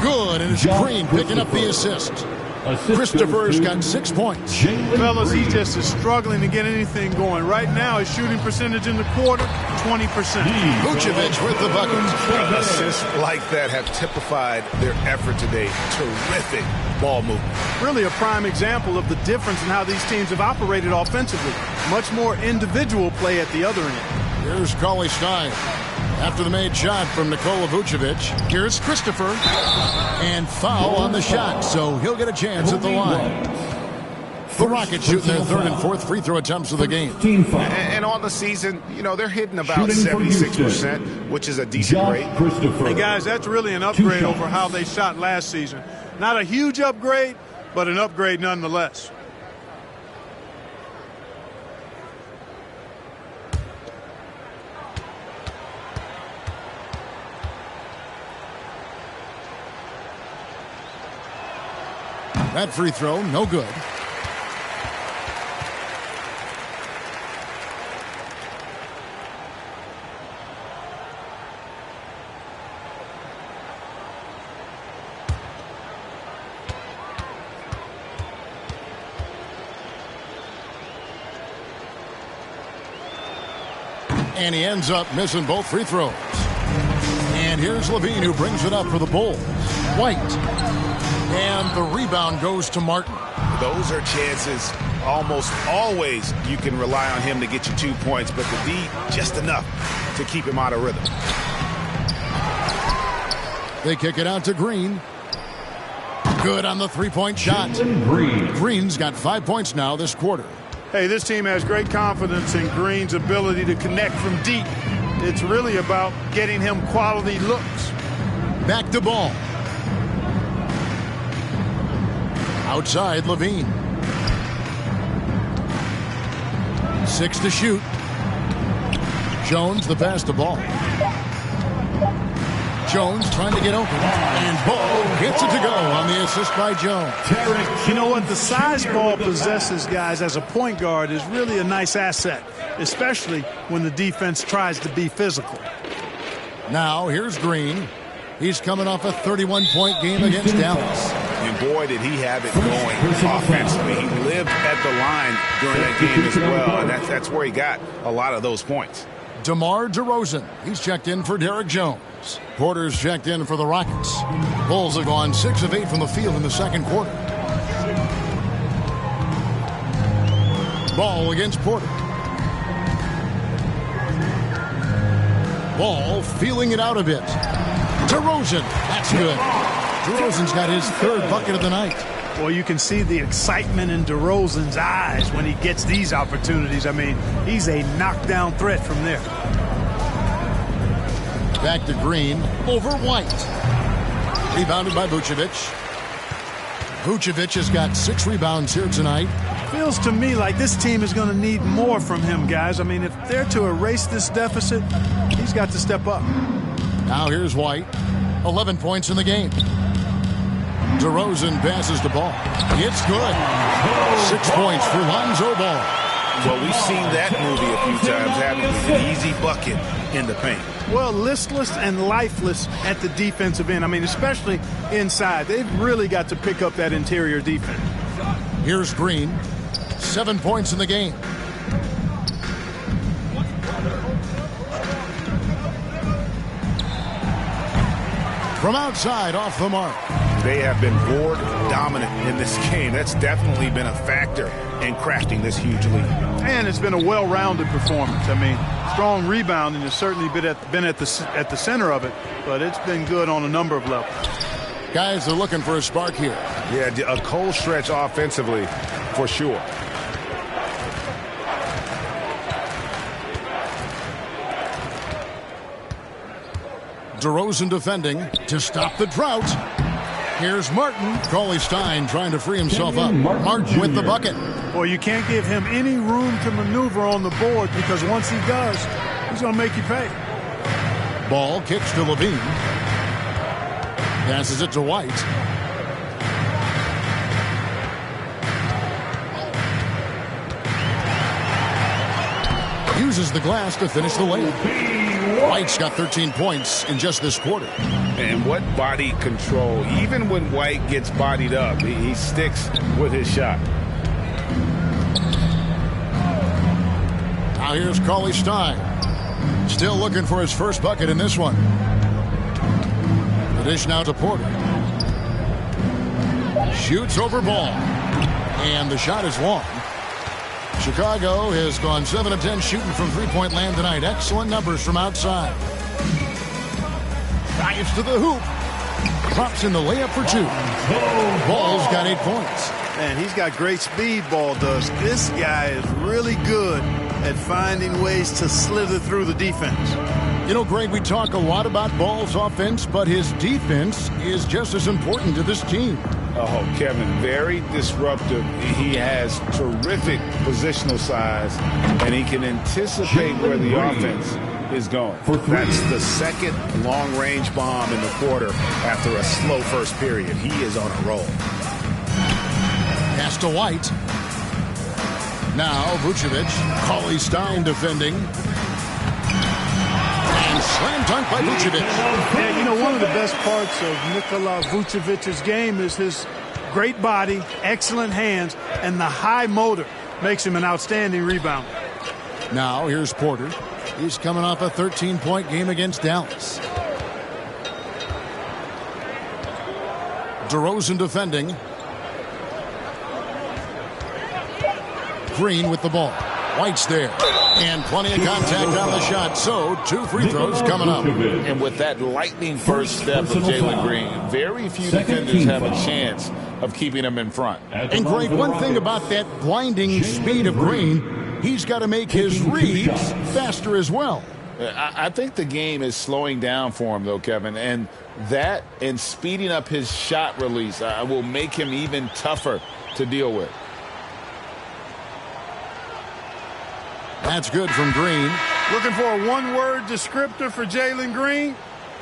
Good, and it's Green picking up the assist. Christopher's got 6 points. Fellas, he just is struggling to get anything going. Right now, his shooting percentage in the quarter, 20%. Vucevic with the bucket. Assists like that have typified their effort today. Terrific ball movement. Really a prime example of the difference in how these teams have operated offensively. Much more individual play at the other end. Here's Cauley Stein. After the made shot from Nikola Vucevic, here's Christopher. And foul on the shot, so he'll get a chance at the line. The Rockets shooting their third and fourth free throw attempts of the game. And on the season, you know, they're hitting about 76%, which is a decent rate. Hey, guys, that's really an upgrade over how they shot last season. Not a huge upgrade, but an upgrade nonetheless. That free throw, no good. And he ends up missing both free throws. And here's Levine, who brings it up for the Bulls. White. And the rebound goes to Martin. Those are chances almost always you can rely on him to get you 2 points, but the D just enough to keep him out of rhythm. They kick it out to Green. Good on the three-point shot. Green's got 5 points now this quarter. Hey, this team has great confidence in Green's ability to connect from deep. It's really about getting him quality looks. Back to Ball. Outside, Levine. 6 to shoot. Jones, the pass to Ball. Jones trying to get open. And Ball gets it to go on the assist by Jones. You know what? The size Ball possesses, guys, as a point guard is really a nice asset, especially when the defense tries to be physical. Now, here's Green. He's coming off a 31-point game against Dallas. And boy, did he have it going offensively. He lived at the line during that game as well, and that's where he got a lot of those points. DeMar DeRozan. He's checked in for Derek Jones. Porter's checked in for the Rockets. Bulls have gone 6 of 8 from the field in the second quarter. Ball against Porter. Ball feeling it out a bit. DeRozan. That's good. DeRozan's got his third bucket of the night. Well, you can see the excitement in DeRozan's eyes when he gets these opportunities. I mean, he's a knockdown threat from there. Back to Green. Over White. Rebounded by Vucevic. Vucevic has got 6 rebounds here tonight. Feels to me like this team is going to need more from him, guys. I mean, if they're to erase this deficit, he's got to step up. Now here's White. 11 points in the game. DeRozan passes the ball. It's good. 6 points for Lonzo Ball. Well, we've seen that movie a few times, haven't we? An easy bucket in the paint. Well, listless and lifeless at the defensive end. I mean, especially inside. They've really got to pick up that interior defense. Here's Green. 7 points in the game. From outside, off the mark. They have been board dominant in this game. That's definitely been a factor in crafting this huge lead. And it's been a well-rounded performance. I mean, strong rebounding has certainly been at the center of it, but it's been good on a number of levels. Guys are looking for a spark here. Yeah, a cold stretch offensively for sure. DeRozan defending to stop the drought. Here's Martin. Cauley-Stein trying to free himself up. Martin with the bucket. Well, you can't give him any room to maneuver on the board because once he does, he's going to make you pay. Ball kicks to Levine. Passes it to White. Uses the glass to finish the layup. White's got 13 points in just this quarter. And what body control. Even when White gets bodied up, he sticks with his shot. Now here's Cauley-Stein. Still looking for his first bucket in this one. The dish now to Porter. Shoots over Ball. And the shot is long. Chicago has gone 7 of 10 shooting from three-point land tonight. Excellent numbers from outside. Drives to the hoop. Drops in the layup for 2. Ball's got 8 points. Man, he's got great speed, Ball does. This guy is really good at finding ways to slither through the defense. You know, Greg, we talk a lot about Ball's offense, but his defense is just as important to this team. Oh, Kevin, very disruptive. He has terrific positional size, and he can anticipate where the offense is going. That's the second long-range bomb in the quarter after a slow first period. He is on a roll. Pass to White. Now Vucevic. Cauley-Stein defending. And slam dunk by Vucevic. Yeah, you know, one of the best parts of Nikola Vucevic's game is his great body, excellent hands, and the high motor makes him an outstanding rebounder. Now here's Porter. He's coming off a 13-point game against Dallas. DeRozan defending. Green with the ball. White's there. And plenty of contact on the shot. So 2 free throws coming up. And with that lightning first step of Jalen Green, very few defenders have a chance of keeping him in front. And Greg, one thing about that blinding speed of Green, he's got to make his reads faster as well. I think the game is slowing down for him, though, Kevin. And that and speeding up his shot release will make him even tougher to deal with. That's good from Green. Looking for a one-word descriptor for Jalen Green?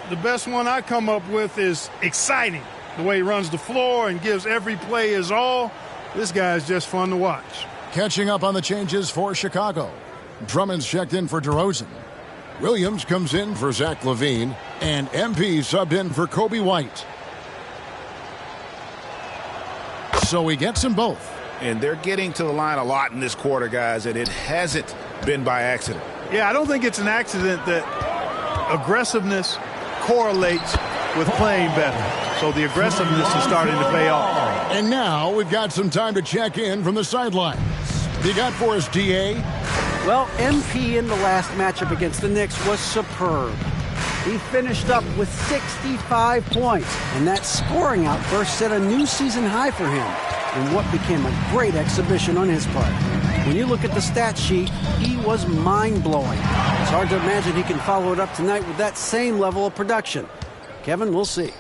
The best one I come up with is exciting. The way he runs the floor and gives every play his all. This guy is just fun to watch. Catching up on the changes for Chicago. Drummond's checked in for DeRozan. Williams comes in for Zach LaVine. And MP subbed in for Kobe White. So he gets them both. And they're getting to the line a lot in this quarter, guys, and it hasn't been by accident. Yeah, I don't think it's an accident that aggressiveness correlates with playing better. So the aggressiveness is starting to pay off. And now we've got some time to check in from the sidelines. What you got for us, D.A.? Well, MP in the last matchup against the Knicks was superb. He finished up with 65 points, and that scoring outburst set a new season high for him in what became a great exhibition on his part. When you look at the stat sheet, he was mind-blowing. It's hard to imagine he can follow it up tonight with that same level of production. Kevin, we'll see.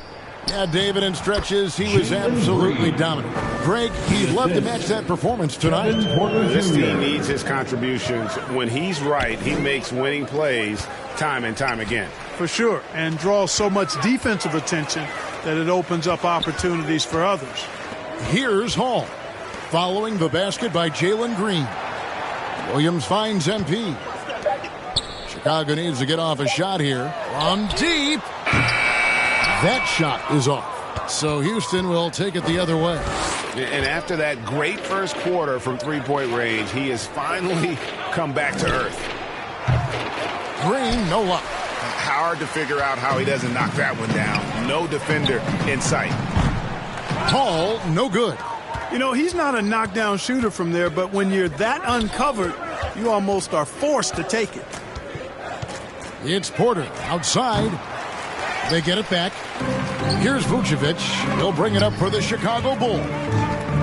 Yeah, David, in stretches, he was absolutely dominant. Greg, he'd love to match that performance tonight. This team needs his contributions. When he's right, he makes winning plays time and time again. For sure, and draws so much defensive attention that it opens up opportunities for others. Here's Hall. Following the basket by Jalen Green. Williams finds MP. Chicago needs to get off a shot here. From deep. That shot is off. So Houston will take it the other way. And after that great first quarter from three-point range, he has finally come back to earth. Green, no luck. Hard to figure out how he doesn't knock that one down. No defender in sight. Hall, no good. You know, he's not a knockdown shooter from there, but when you're that uncovered, you almost are forced to take it. It's Porter outside. They get it back. Here's Vucevic. He'll bring it up for the Chicago Bulls.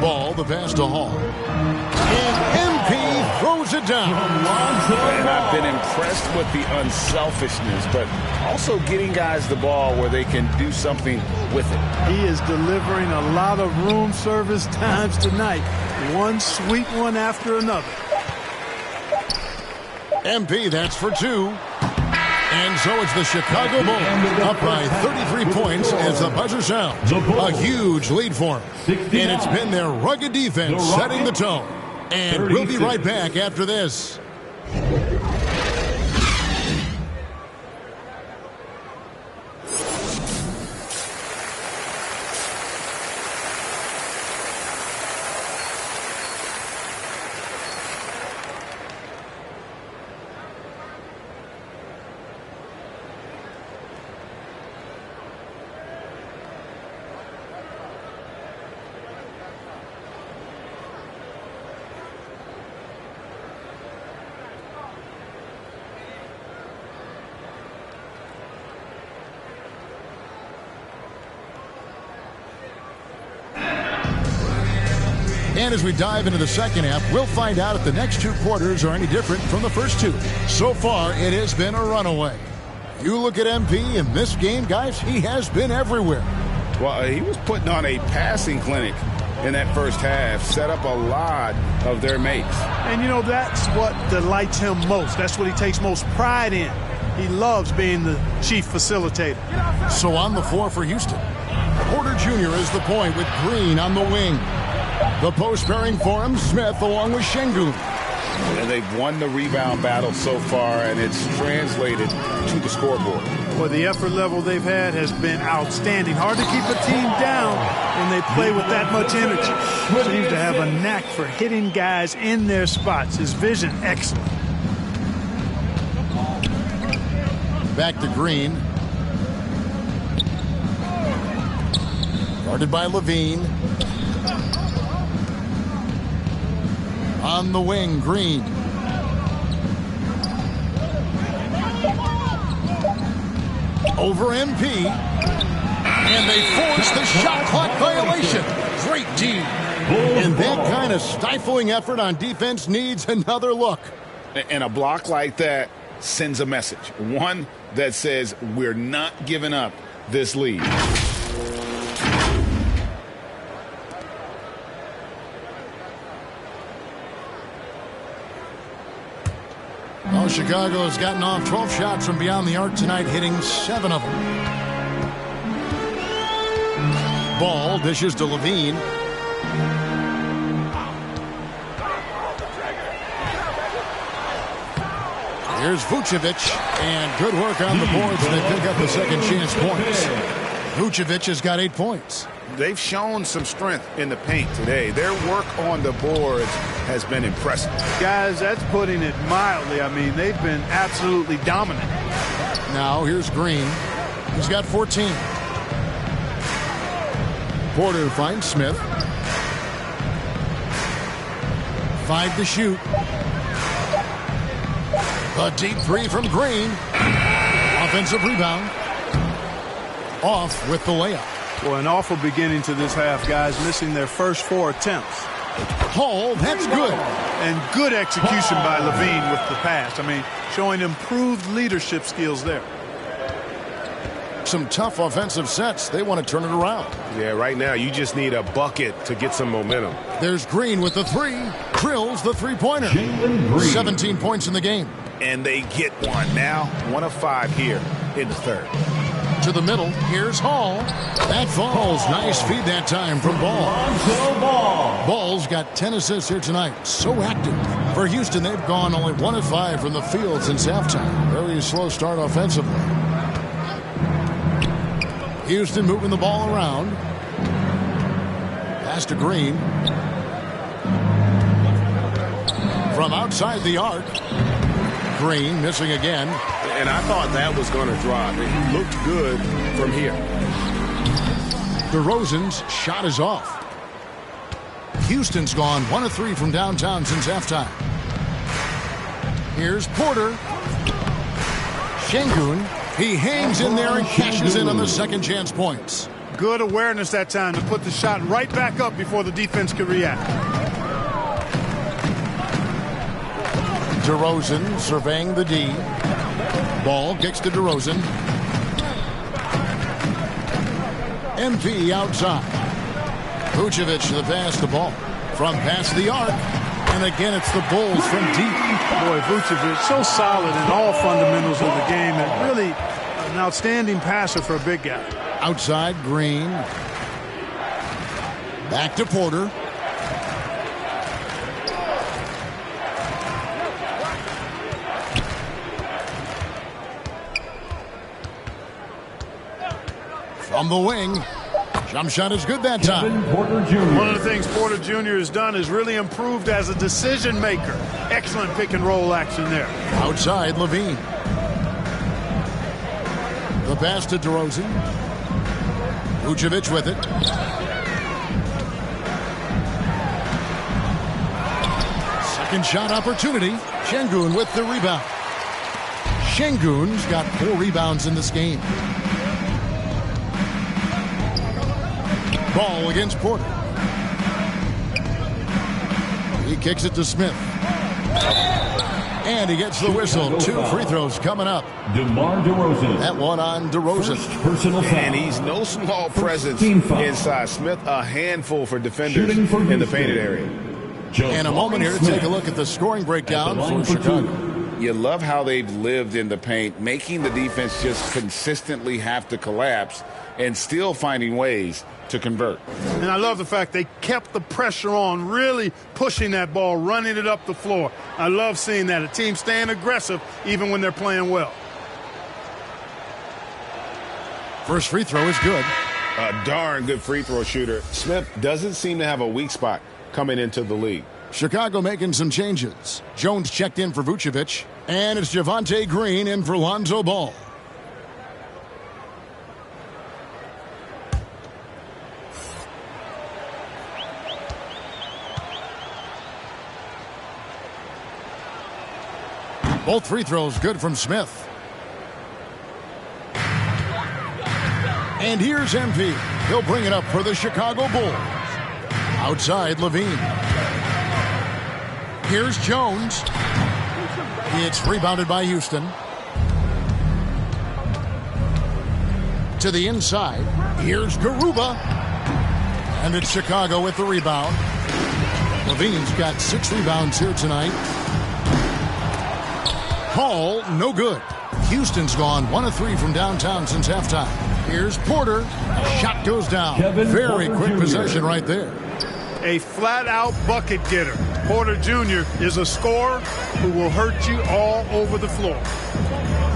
Ball, the pass to Hall. And MP throws it down. And I've been impressed with the unselfishness, but also getting guys the ball where they can do something with it. He is delivering a lot of room service times tonight. One sweet one after another. MP, that's for two. And so it's the Chicago Bulls up by 33 points as the buzzer sounds. A huge lead for them. And it's been their rugged defense setting the tone. And we'll be right back after this. And as we dive into the second half, we'll find out if the next two quarters are any different from the first two. So far, it has been a runaway. You look at MP in this game, guys, he has been everywhere. Well, he was putting on a passing clinic in that first half, set up a lot of their mates. And, you know, that's what delights him most. That's what he takes most pride in. He loves being the chief facilitator. So on the floor for Houston, Porter Jr. is the point with Green on the wing. The post pairing for him, Smith along with Şengün. And they've won the rebound battle so far, and it's translated to the scoreboard. Well, the effort level they've had has been outstanding. Hard to keep a team down when they play with that much energy. Seems to have a knack for hitting guys in their spots. His vision, excellent. Back to Green. Guarded by Levine. On the wing, Green. Over MP. And they force the shot clock violation. Great D. And that kind of stifling effort on defense needs another look. And a block like that sends a message. One that says we're not giving up this lead. Well, Chicago has gotten off 12 shots from beyond the arc tonight, hitting 7 of them. Ball dishes to Levine. Here's Vucevic, and good work on the boards. They pick up the second chance points. Vucevic has got 8 points. They've shown some strength in the paint today. Their work on the boards has been impressive. Guys, that's putting it mildly. I mean, they've been absolutely dominant. Now here's Green. He's got 14. Porter finds Smith. 5 to shoot. A deep three from Green. Offensive rebound. Off with the layup. Well, an awful beginning to this half, guys, missing their first 4 attempts. Hall, that's good. And good execution by Levine with the pass. I mean, showing improved leadership skills there. Some tough offensive sets. They want to turn it around. Yeah, right now you just need a bucket to get some momentum. There's Green with the three. Drills the three-pointer. 17 points in the game. And they get one. Now 1 of 5 here in the third. To the middle. Here's Hall. That falls. Nice feed that time from Ball. Ball's got 10 assists here tonight. So active. For Houston, they've gone only 1 of 5 from the field since halftime. Very slow start offensively. Houston moving the ball around. Pass to Green. From outside the arc. Green missing again. And I thought that was going to drop. It looked good from here. DeRozan's shot is off. Houston's gone 1 of 3 from downtown since halftime. Here's Porter. Şengün. He hangs in there and cashes in on the second chance points. Good awareness that time to put the shot right back up before the defense could react. DeRozan surveying the D. Ball kicks to DeRozan. MP outside. Vucevic the pass the ball. From past the arc. And again, it's the Bulls from deep. Boy, Vucevic so solid in all fundamentals of the game, and really an outstanding passer for a big guy. Outside, Green. Back to Porter. From the wing. Jump shot is good that time. One of the things Porter Jr. has done is really improved as a decision maker. Excellent pick and roll action there. Outside, Levine. The pass to DeRozan. Vucevic with it. Second shot opportunity. Şengün with the rebound. Şengün's got 4 rebounds in this game. Ball against Porter. He kicks it to Smith. And he gets the whistle. 2 free throws coming up. DeMar DeRozan. That one on DeRozan. And he's no small presence inside. Smith, a handful for defenders in the painted area. And a moment here to take a look at the scoring breakdown for Chicago. You love how they've lived in the paint, making the defense just consistently have to collapse and still finding ways to convert. And I love the fact they kept the pressure on, really pushing that ball, running it up the floor. I love seeing that. A team staying aggressive even when they're playing well. First free throw is good. A darn good free throw shooter. Smith doesn't seem to have a weak spot coming into the league. Chicago making some changes. Jones checked in for Vucevic. And it's Javonte Green in for Lonzo Ball. Both free throws good from Smith. And here's MP. He'll bring it up for the Chicago Bulls. Outside, Levine. Here's Jones. It's rebounded by Houston. To the inside. Here's Garuba. And it's Chicago with the rebound. Levine's got 6 rebounds here tonight. Hall, no good. Houston's gone 1 of 3 from downtown since halftime. Here's Porter. Shot goes down. Very quick possession right there. A flat-out bucket getter. Porter Jr. is a scorer who will hurt you all over the floor.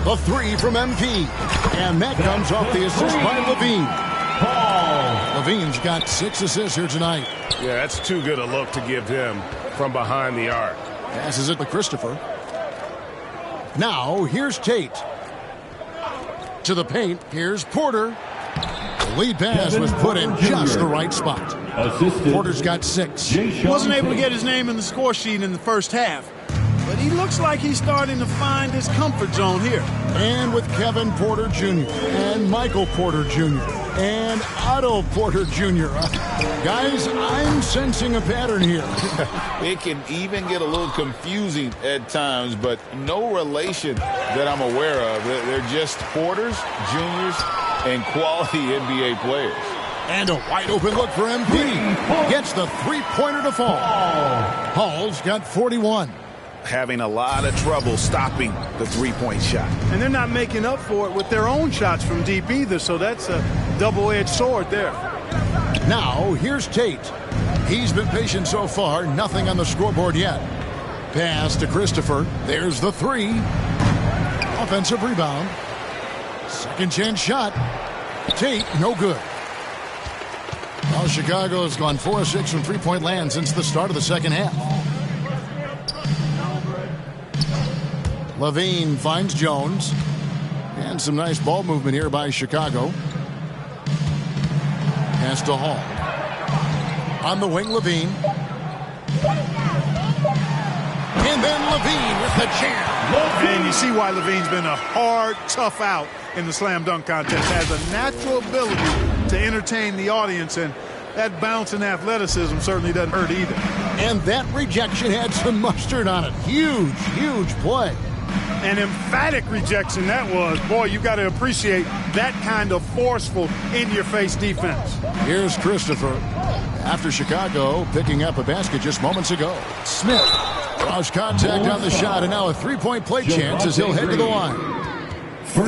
The 3 from MP. And that comes off the assist by Levine. Levine's got 6 assists here tonight. Yeah, that's too good a look to give him from behind the arc. Passes it to Christopher. Now, here's Tate. To the paint, here's Porter. The lead pass was put in just the right spot. Porter's got 6. Wasn't able to get his name in the score sheet in the first half. but he looks like he's starting to find his comfort zone here. And with Kevin Porter Jr. and Michael Porter Jr. and Otto Porter Jr. Guys, I'm sensing a pattern here. It can even get a little confusing at times, but no relation that I'm aware of. They're just Porters, Juniors, and quality NBA players. And a wide open look for MP. Gets the three-pointer to fall. Hall's got 41. Having a lot of trouble stopping the three-point shot. And they're not making up for it with their own shots from deep either, so that's a double-edged sword there. Now, here's Tate. He's been patient so far, nothing on the scoreboard yet. Pass to Christopher. There's the three. Offensive rebound. Second chance shot. Tate, no good. Well, Chicago's gone 4-6 from three-point land since the start of the second half. Levine finds Jones. And some nice ball movement here by Chicago. Pass to Hall. On the wing, Levine. And then Levine with the jam. And you see why Levine's been a hard, tough out in the slam dunk contest. Has a natural ability to entertain the audience, and that bounce and athleticism certainly doesn't hurt either. And that rejection had some mustard on it. Huge, huge play. An emphatic rejection that was. Boy, you got to appreciate that kind of forceful, in-your-face defense. Here's Christopher. After Chicago picking up a basket just moments ago. Smith draws contact on the shot, and now a three-point play chance as he'll head to the line.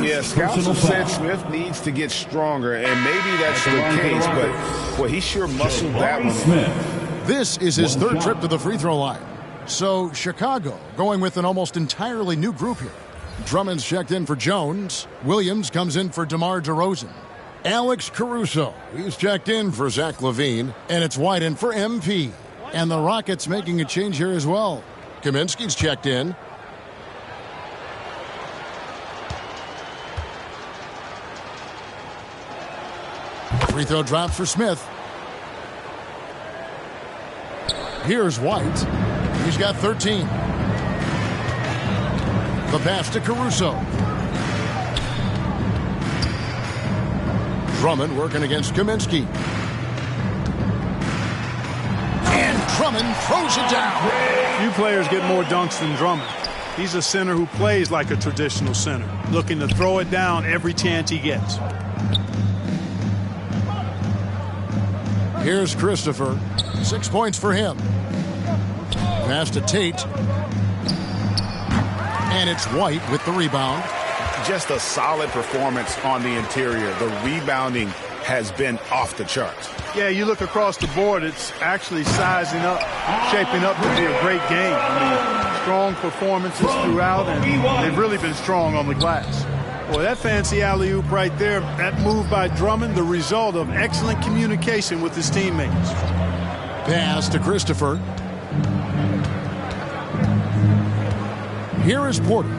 Yeah, scouts have said Smith needs to get stronger, and maybe that's the case, but well, he sure muscled that one. This is his third trip to the free throw line. So Chicago going with an almost entirely new group here. Drummond's checked in for Jones. Williams comes in for DeMar DeRozan. Alex Caruso, he's checked in for Zach LaVine. And it's White in for MP. And the Rockets making a change here as well. Kaminsky's checked in. Free throw drop for Smith. Here's White. He's got 13. The pass to Caruso. Drummond working against Kaminsky. And Drummond throws it down. Few players get more dunks than Drummond. He's a center who plays like a traditional center, looking to throw it down every chance he gets. Here's Christopher. 6 points for him. Pass to Tate. And it's White with the rebound. Just a solid performance on the interior. The rebounding has been off the charts. Yeah, you look across the board, it's actually sizing up, shaping up to be a great game. I mean, strong performances throughout, and they've really been strong on the glass. Boy, that fancy alley-oop right there, that move by Drummond, the result of excellent communication with his teammates. Pass to Christopher. Here is Porter.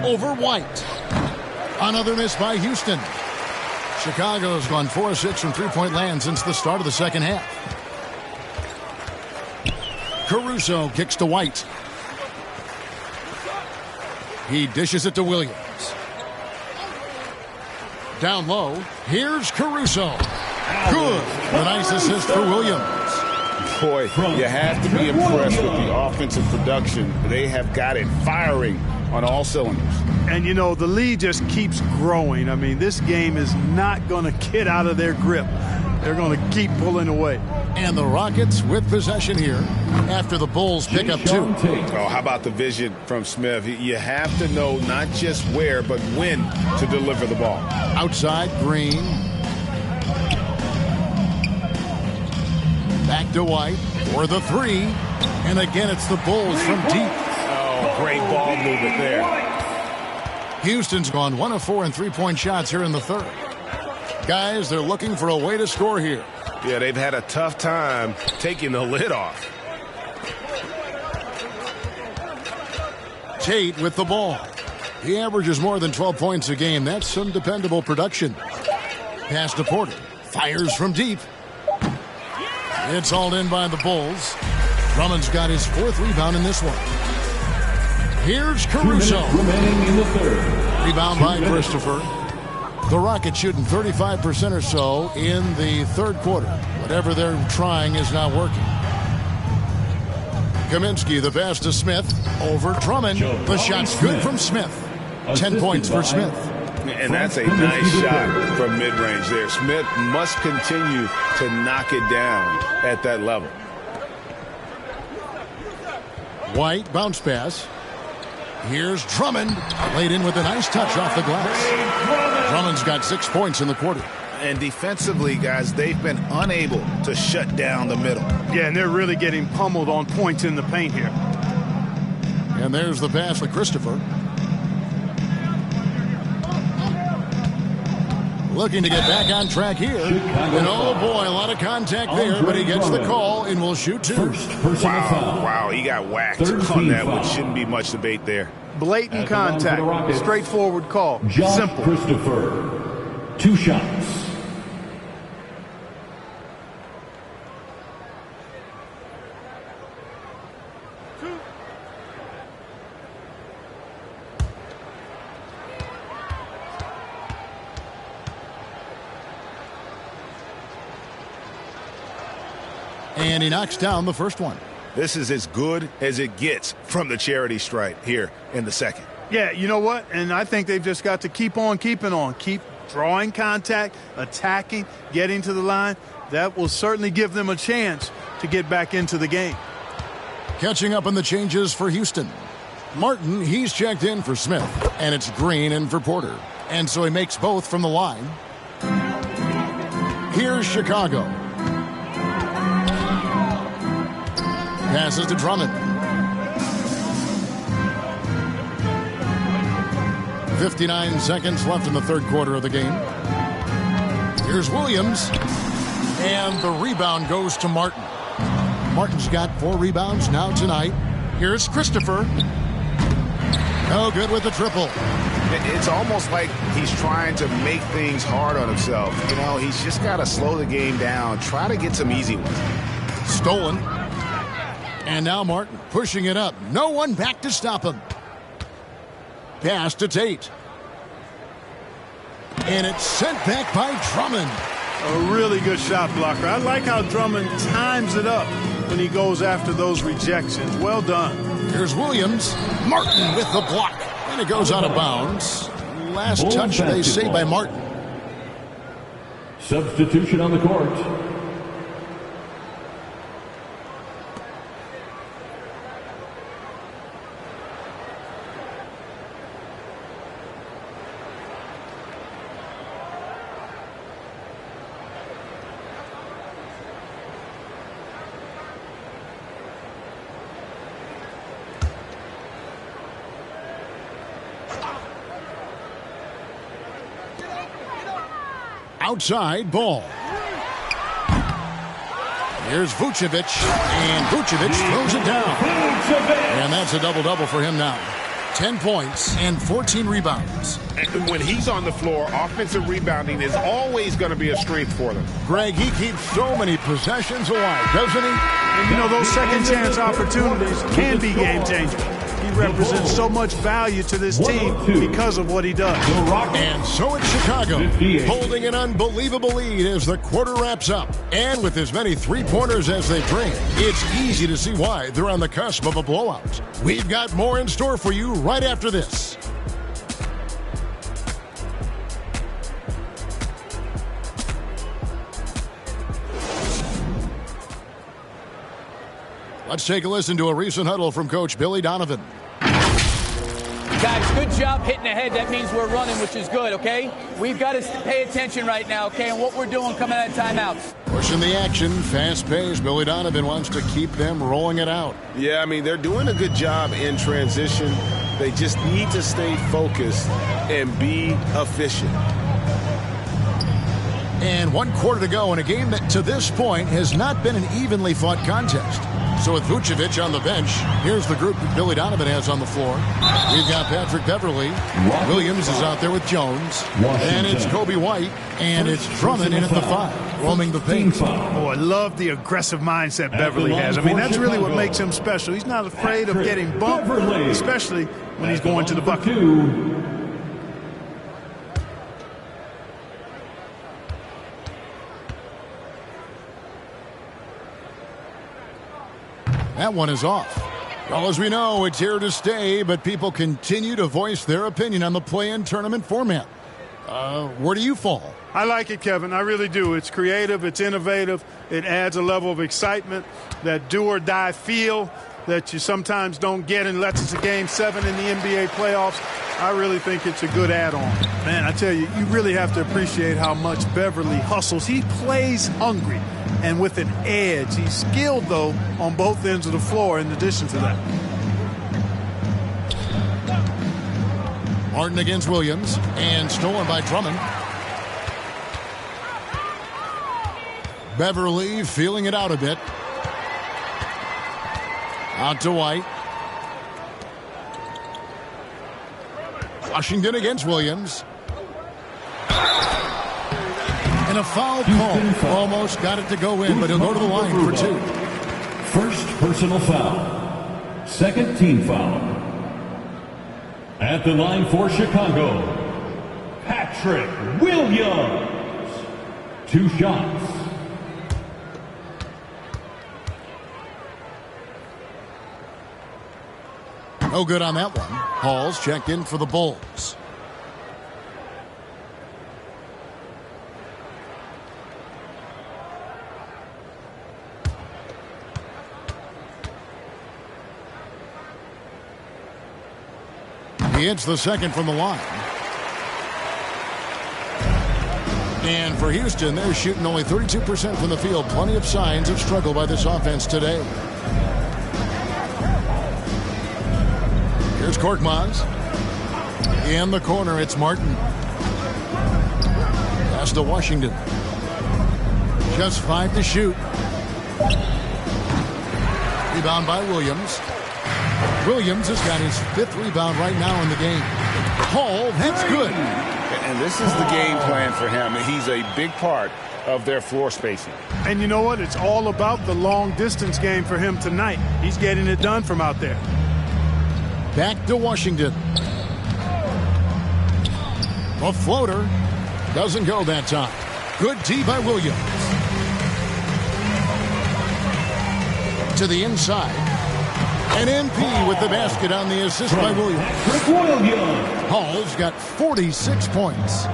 Over White. Another miss by Houston. Chicago's gone 4-6 from three-point land since the start of the second half. Caruso kicks to White. He dishes it to Williams. Down low, here's Caruso. Good. A nice assist for Williams. Boy, you have to be impressed with the offensive production. They have got it firing on all cylinders. And, you know, the lead just keeps growing. I mean, this game is not going to get out of their grip. They're going to keep pulling away. And the Rockets with possession here after the Bulls pick up two. Oh, how about the vision from Smith? You have to know not just where, but when to deliver the ball. Outside, Green. Back to White for the three. And again, it's the Bulls from deep. Oh, great ball movement there. Houston's gone 1 of 4 in three-point shots here in the third. Guys, they're looking for a way to score here. Yeah, they've had a tough time taking the lid off. Tate with the ball. He averages more than 12 points a game. That's some dependable production. Pass to Porter. Fires from deep. It's hauled in by the Bulls. Drummond's got his 4th rebound in this one. Here's Caruso. Remaining in the third. Rebound by Christopher. The Rockets shooting 35% or so in the third quarter. Whatever they're trying is not working. Kaminsky, the pass to Smith. Over Drummond. The shot's good from Smith. 10 points for Smith. And that's a nice shot from mid-range there. Smith must continue to knock it down at that level. White, bounce pass. Here's Drummond. Laid in with a nice touch off the glass. Drummond's got 6 points in the quarter. And defensively, guys, they've been unable to shut down the middle. Yeah, and they're really getting pummeled on points in the paint here. And there's the pass to Christopher. Looking to get back on track here. And oh boy, a lot of contact there, but he gets the call and will shoot 2. Wow, he got whacked on that one. Shouldn't be much debate there. Blatant contact. Straightforward call. Simple. Christopher. 2 shots. And he knocks down the first one. This is as good as it gets from the charity stripe here in the second. Yeah, you know what? And I think they've just got to keep on keeping on. Keep drawing contact, attacking, getting to the line. That will certainly give them a chance to get back into the game. Catching up on the changes for Houston. Martin, he's checked in for Smith. And it's Green in for Porter. And so he makes both from the line. Here's Chicago. Passes to Drummond. 59 seconds left in the third quarter of the game. Here's Williams. And the rebound goes to Martin. Martin's got 4 rebounds now tonight. Here's Christopher. No good with the triple. It's almost like he's trying to make things hard on himself. You know, he's just got to slow the game down. Try to get some easy ones. Stolen. And now Martin pushing it up. No one back to stop him. Pass to Tate. And it's sent back by Drummond. A really good shot blocker. I like how Drummond times it up when he goes after those rejections. Well done. Here's Williams. Martin with the block. And it goes out of bounds. Last touch, they say, by Martin. Substitution on the court. Outside ball. Here's Vucevic, and Vucevic throws it down. And that's a double-double for him now. 10 points and 14 rebounds. And when he's on the floor, offensive rebounding is always going to be a strength for them. Greg, he keeps so many possessions alive, doesn't he? And you know, those second chance opportunities can be game-changing. He represents so much value to this team because of what he does. And so it's Chicago, holding an unbelievable lead as the quarter wraps up. And with as many three-pointers as they bring, it's easy to see why they're on the cusp of a blowout. We've got more in store for you right after this. Let's take a listen to a recent huddle from Coach Billy Donovan. Guys, good job hitting ahead. That means we're running, which is good, okay? We've got to pay attention right now, okay, and what we're doing coming out of timeouts. Pushing the action, fast pace. Billy Donovan wants to keep them rolling it out. Yeah, I mean, they're doing a good job in transition. They just need to stay focused and be efficient. And 1 quarter to go in a game that to this point has not been an evenly fought contest. So with Vucevic on the bench, here's the group that Billy Donovan has on the floor. We've got Patrick Beverly. Williams is out there with Jones. And it's Kobe White. And it's Drummond in at the 5, roaming the paint. Oh, I love the aggressive mindset Beverly has. I mean, that's really what makes him special. He's not afraid of getting bumped, especially when he's going to the bucket. That one is off. Well, as we know, it's here to stay, but people continue to voice their opinion on the play-in tournament format. Where do you fall? I like it, Kevin. I really do. It's creative. It's innovative. It adds a level of excitement, that do-or-die feel that you sometimes don't get unless it's a Game 7 in the NBA playoffs. I really think it's a good add-on. Man, I tell you, you really have to appreciate how much Beverly hustles. He plays hungry and with an edge. He's skilled, though, on both ends of the floor in addition to that. Martin against Williams, and stolen by Drummond. Beverly feeling it out a bit. Out to White. Washington against Williams. And a foul call. Almost got it to go in, but he'll go to the line for 2. First personal foul. Second team foul. At the line for Chicago, Patrick Williams. 2 shots. No good on that one. Hall's checked in for the Bulls. He hits the second from the line. And for Houston, they're shooting only 32% from the field. Plenty of signs of struggle by this offense today. Here's Korkmaz. In the corner, it's Martin. Pass to Washington. Just 5 to shoot. Rebound by Williams. Williams has got his 5th rebound right now in the game. Hall, that's good. And this is the game plan for him. He's a big part of their floor spacing. And you know what? It's all about the long-distance game for him tonight. He's getting it done from out there. Back to Washington. A floater. Doesn't go that time. Good D by Williams. To the inside. And MP with the basket on the assist by Williams. Hall's got 46 points.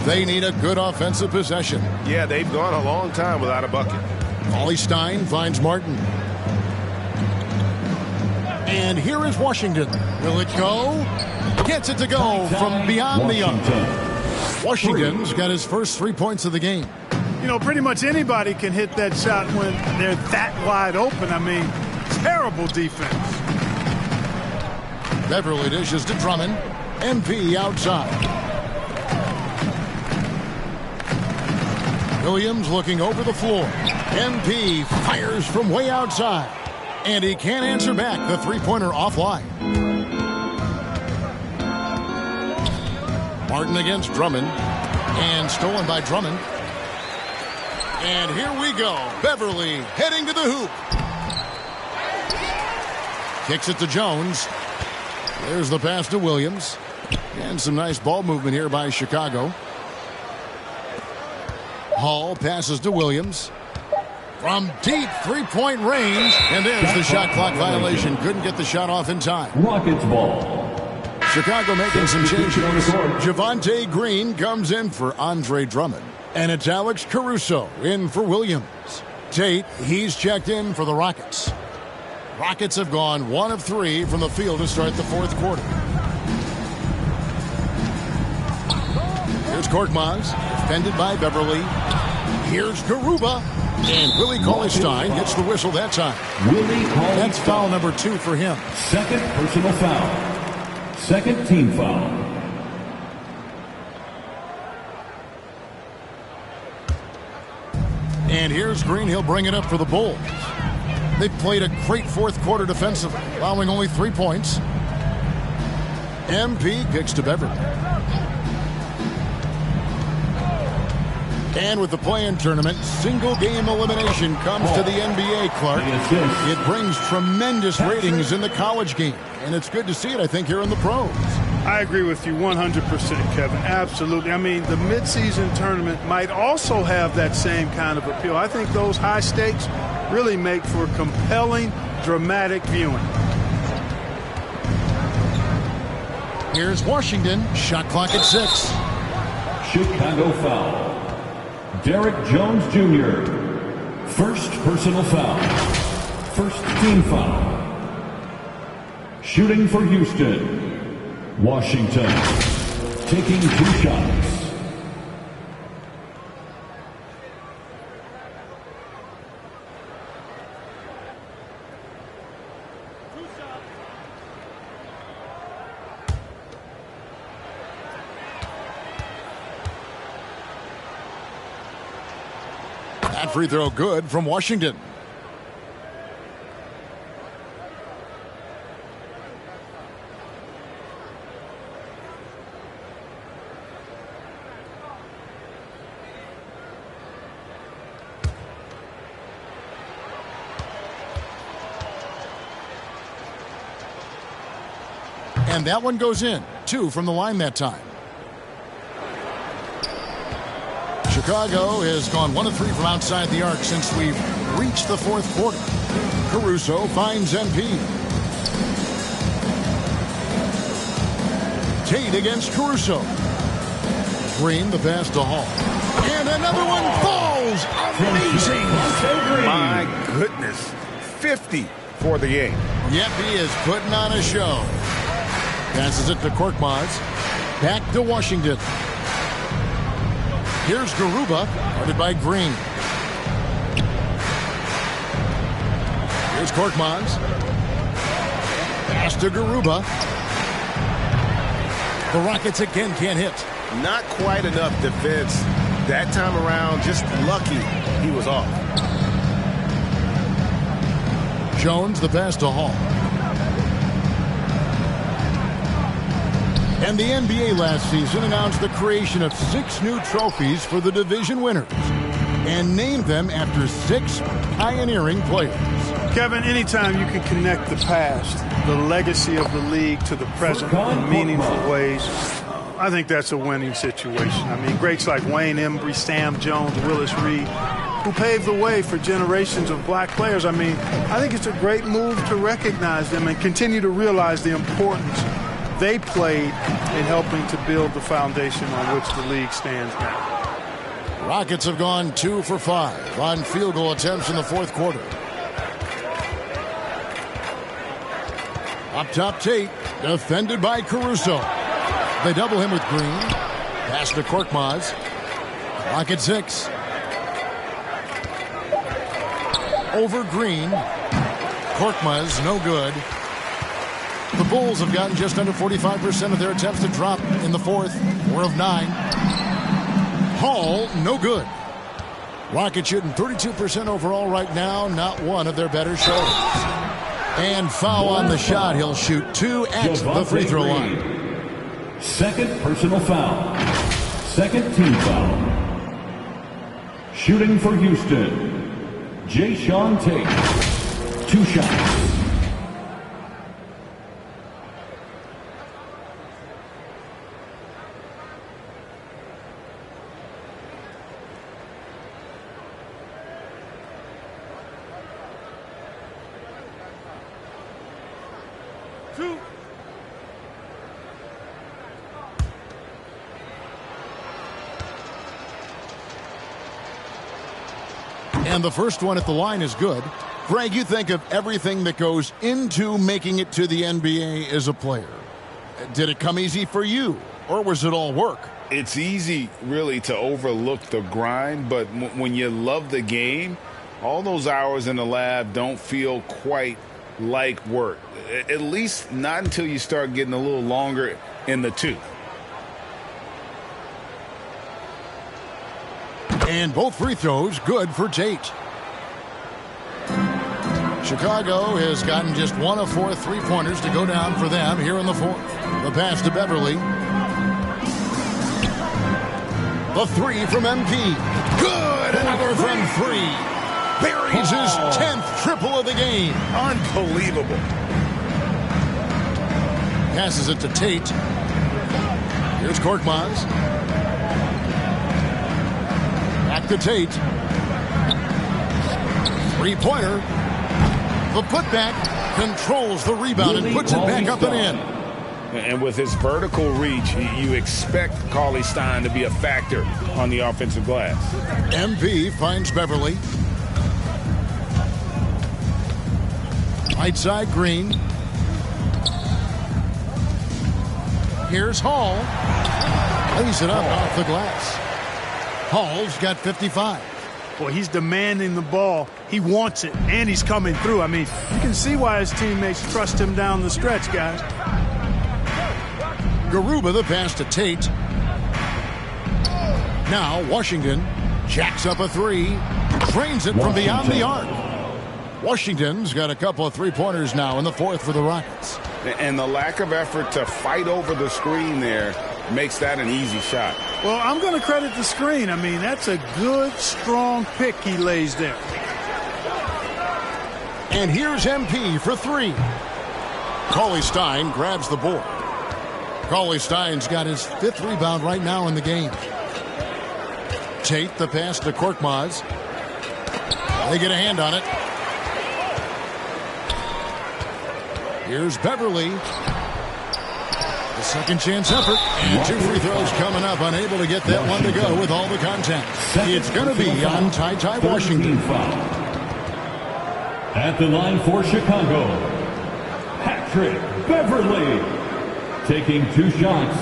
They need a good offensive possession. Yeah, they've gone a long time without a bucket. Ollie Stein finds Martin. And here is Washington. Will it go? Gets it to go from beyond the arc. Washington's got his first 3 points of the game. You know, pretty much anybody can hit that shot when they're that wide open. I mean, terrible defense. Beverly dishes to Drummond. MP outside. Williams looking over the floor. MP fires from way outside. And he can't answer back. The three-pointer offline. Martin against Drummond. And stolen by Drummond. And here we go. Beverly heading to the hoop. Kicks it to Jones. There's the pass to Williams. And some nice ball movement here by Chicago. Hall passes to Williams. From deep three-point range. And there's the shot clock violation. Couldn't get the shot off in time. Rockets ball. Chicago making some changes. Javonte Green comes in for Andre Drummond. And it's Alex Caruso in for Williams. Tate, he's checked in for the Rockets. Rockets have gone 1 of 3 from the field to start the fourth quarter. Here's Korkmaz, defended by Beverly. Here's Garuba. And Willie Cauley-Stein gets the whistle that time. That's foul number 2 for him. Second personal foul. Second team foul. And here's Green. He'll bring it up for the Bulls. They played a great fourth quarter defensively, allowing only 3 points. MP kicks to Beverly. And with the play-in tournament, single-game elimination comes to the NBA, Clark. It brings tremendous ratings in the college game, and it's good to see it, I think, here in the pros. I agree with you 100%, Kevin. Absolutely. I mean, the midseason tournament might also have that same kind of appeal. I think those high stakes really make for compelling, dramatic viewing. Here's Washington. Shot clock at 6. Chicago foul. Derek Jones Jr. First personal foul. First team foul. Shooting for Houston. Washington taking 2 shots. That free throw good from Washington. And that one goes in. 2 from the line that time. Chicago has gone 1 of 3 from outside the arc since we've reached the fourth quarter. Caruso finds MP. Tate against Caruso. Green, the pass to Hall. And another one falls. Amazing. My goodness. 50 for the game. Yep, he is putting on a show. Passes it to Korkmaz. Back to Washington. Here's Garuba, guarded by Green. Here's Korkmaz. Pass to Garuba. The Rockets again can't hit. Not quite enough defense. That time around, just lucky he was off. Jones, the pass to Hall. And the NBA last season announced the creation of 6 new trophies for the division winners and named them after 6 pioneering players. Kevin, anytime you can connect the past, the legacy of the league to the present in meaningful ways, I think that's a winning situation. I mean, greats like Wayne Embry, Sam Jones, Willis Reed, who paved the way for generations of black players. I mean, I think it's a great move to recognize them and continue to realize the importance they played in helping to build the foundation on which the league stands now. Rockets have gone 2 for 5 on field goal attempts in the fourth quarter. Up top, Tate, defended by Caruso. They double him with Green. Pass to Korkmaz. Clock at 6. Over Green. Korkmaz, no good. The Bulls have gotten just under 45% of their attempts to drop in the fourth. 4 of 9. Hall, no good. Rockets shooting 32% overall right now. Not one of their better shows. And foul on the shot. He'll shoot 2 at the free throw line. Second personal foul. Second team foul. Shooting for Houston. Jayshawn Tate. 2 shots. And the first one at the line is good. Greg, you think of everything that goes into making it to the NBA as a player. Did it come easy for you, or was it all work? It's easy, really, to overlook the grind, but when you love the game, all those hours in the lab don't feel quite like work. At least not until you start getting a little longer in the tooth. And both free throws good for Tate. Chicago has gotten just 1 of 4 3-pointers to go down for them here in the fourth. The pass to Beverly. The 3 from MP. Good! Another from 3. Buries his 10th triple of the game. Unbelievable. Passes it to Tate. Here's Korkmaz. Back to Tate. 3-pointer. The putback controls the rebound and puts it back up and in. And with his vertical reach, you expect Cauley-Stein to be a factor on the offensive glass. MP finds Beverly. Right side, Green. Here's Hall. Lays it up off the glass. Hall's got 55. Well, he's demanding the ball. He wants it, and he's coming through. I mean, you can see why his teammates trust him down the stretch, guys. Garuba the pass to Tate. Now Washington jacks up a 3. Drains it from beyond the arc. Washington's got a couple of 3-pointers now in the fourth for the Rockets. And the lack of effort to fight over the screen there makes that an easy shot. Well, I'm going to credit the screen. I mean, that's a good, strong pick he lays there. And here's MP for 3. Cauley-Stein grabs the board. Cauley-Stein's got his 5th rebound right now in the game. Tate the pass to Korkmaz. They get a hand on it. Here's Beverly. The second chance effort. And 2 free throws coming up. Unable to get that one to go with all the contact. It's going to be on Ty Washington. At the line for Chicago, Patrick Beverly taking 2 shots.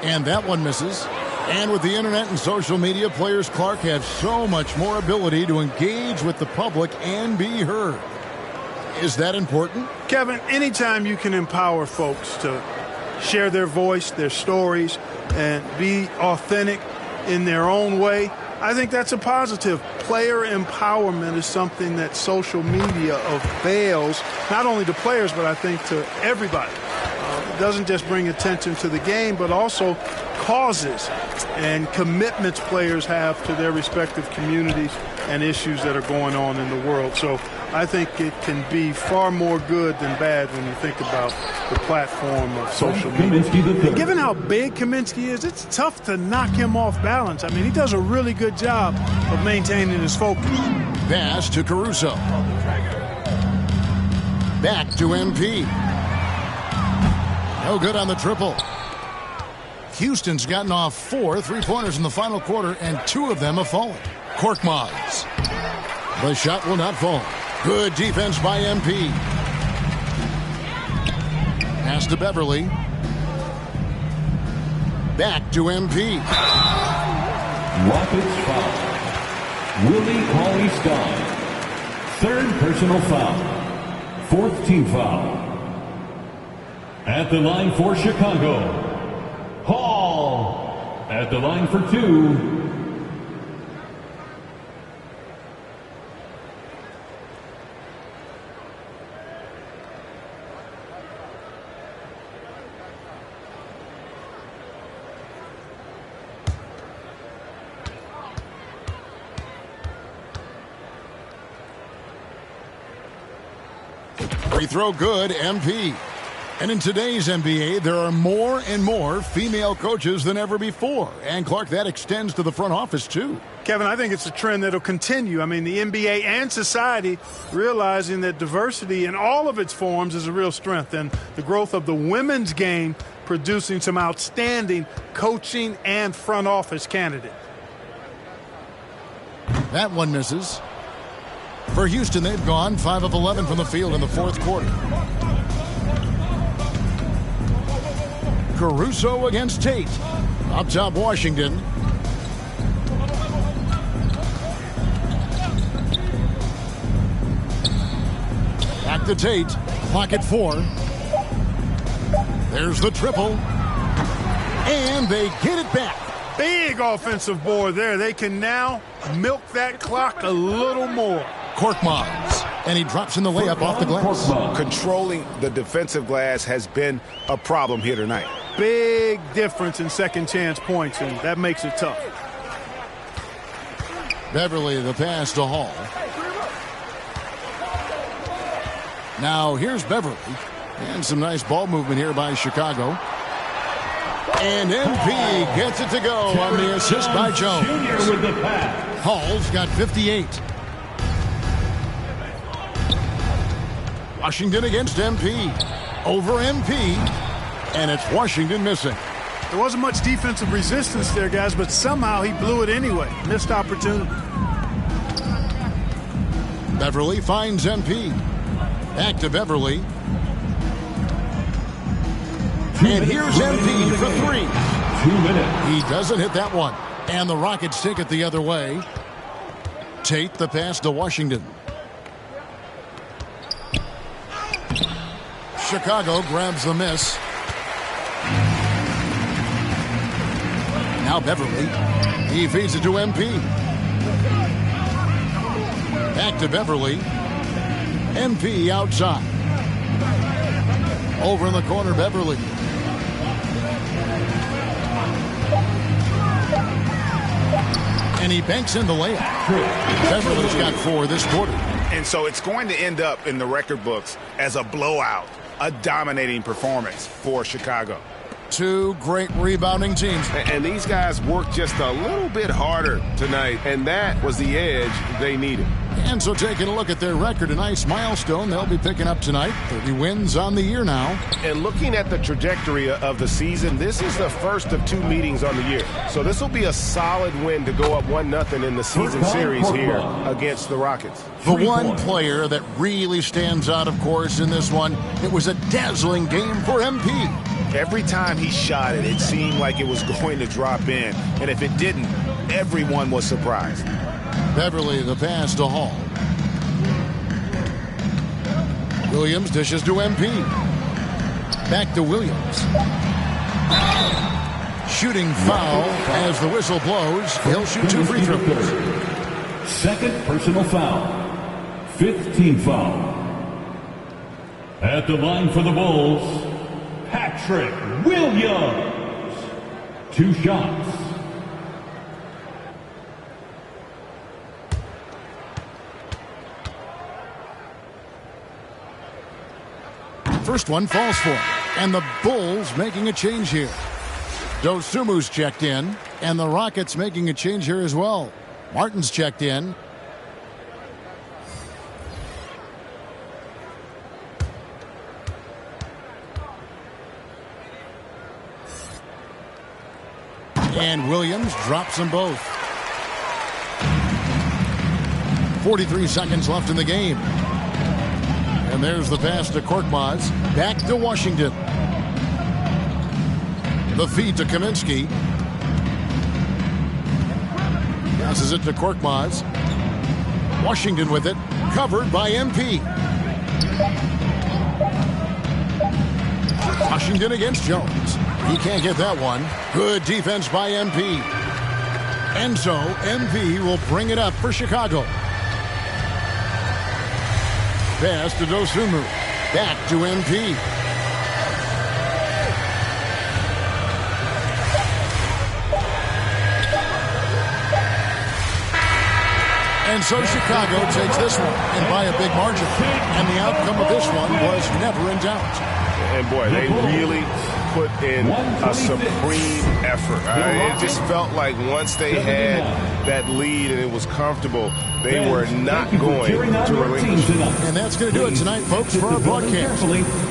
And that one misses. And with the internet and social media, players Clark have so much more ability to engage with the public and be heard. Is that important? Kevin, anytime you can empower folks to share their voice, their stories, and be authentic in their own way, I think that's a positive. Player empowerment is something that social media avails, not only to players, but I think to everybody. It doesn't just bring attention to the game, but also causes and commitments players have to their respective communities and issues that are going on in the world. So I think it can be far more good than bad when you think about the platform of social media. And given how big Kaminsky is, it's tough to knock him off balance. I mean, he does a really good job of maintaining his focus. Pass to Caruso. Back to MP. No good on the triple. Houston's gotten off 4 3-pointers in the final quarter, and 2 of them have fallen. Korkmaz. The shot will not fall. Good defense by MP. Pass to Beverly. Back to MP. Rockets foul. Willie Cauley-Stein. 3rd personal foul. 4th team foul. At the line for Chicago, Hall. At the line for 2. Free throw good, MP. And in today's NBA, there are more and more female coaches than ever before. And, Clark, that extends to the front office, too. Kevin, I think it's a trend that will continue. I mean, the NBA and society realizing that diversity in all of its forms is a real strength. And the growth of the women's game producing some outstanding coaching and front office candidates. That one misses. For Houston, they've gone 5 of 11 from the field in the fourth quarter. Caruso against Tate. Up top, Washington. Back to Tate. Clock at 4. There's the triple. And they get it back. Big offensive board there. They can now milk that clock a little more. Korkmaz. And he drops in the layup off the glass. Controlling the defensive glass has been a problem here tonight. Big difference in second chance points, and that makes it tough. Beverly, the pass to Hall. Now here's Beverly. And some nice ball movement here by Chicago. And MP gets it to go on the assist by Jones. Hall's got 58. Washington against MP. Over MP. And it's Washington missing. There wasn't much defensive resistance there, guys, but somehow he blew it anyway. Missed opportunity. Beverly finds MP. Back to Beverly. And here's MP for 3. 2 minutes. He doesn't hit that one. And the Rockets take it the other way. Tate the pass to Washington. Chicago grabs the miss. Now Beverly. He feeds it to MP. Back to Beverly. MP outside. Over in the corner, Beverly. And he banks in the layup. Beverly's got 4 this quarter. And so it's going to end up in the record books as a blowout, a dominating performance for Chicago. 2 great rebounding teams. And these guys worked just a little bit harder tonight, and that was the edge they needed. And so taking a look at their record, a nice milestone they'll be picking up tonight. 30 wins on the year now. And looking at the trajectory of the season, this is the first of 2 meetings on the year. So this will be a solid win to go up 1-0 in the season series here against the Rockets. The one player that really stands out, of course, in this one, it was a dazzling game for MP. Every time he shot it, it seemed like it was going to drop in. And if it didn't, everyone was surprised. Beverly, the pass to Hall. Williams dishes to MP. Back to Williams. Shooting foul as the whistle blows. He'll shoot 2 free throws. Second personal foul. 5th team foul. At the line for the Bulls, Patrick Williams. 2 shots. First one falls for him. And the Bulls making a change here. Dosumu's checked in. And the Rockets making a change here as well. Martin's checked in. And Williams drops them both. 43 seconds left in the game. And there's the pass to Korkmaz. Back to Washington. The feed to Kaminsky. Passes it to Korkmaz. Washington with it. Covered by MP. Washington against Jones. He can't get that one. Good defense by MP. And so MP will bring it up for Chicago. Pass to Dosunmu. Back to MP. And so Chicago takes this one, and by a big margin. And the outcome of this one was never in doubt. And boy, they really put in a supreme effort. It just felt like once they had that lead and it was comfortable, they were not going to relinquish. And that's going to do it tonight, folks, for our broadcast.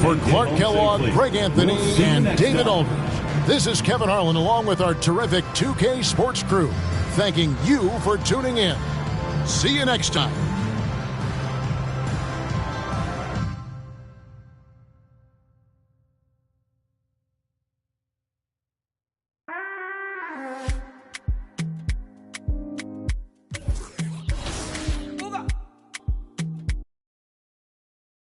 For Clark Kellogg, Greg Anthony, and David Aldridge, this is Kevin Harlan along with our terrific 2K Sports crew, thanking you for tuning in. See you next time.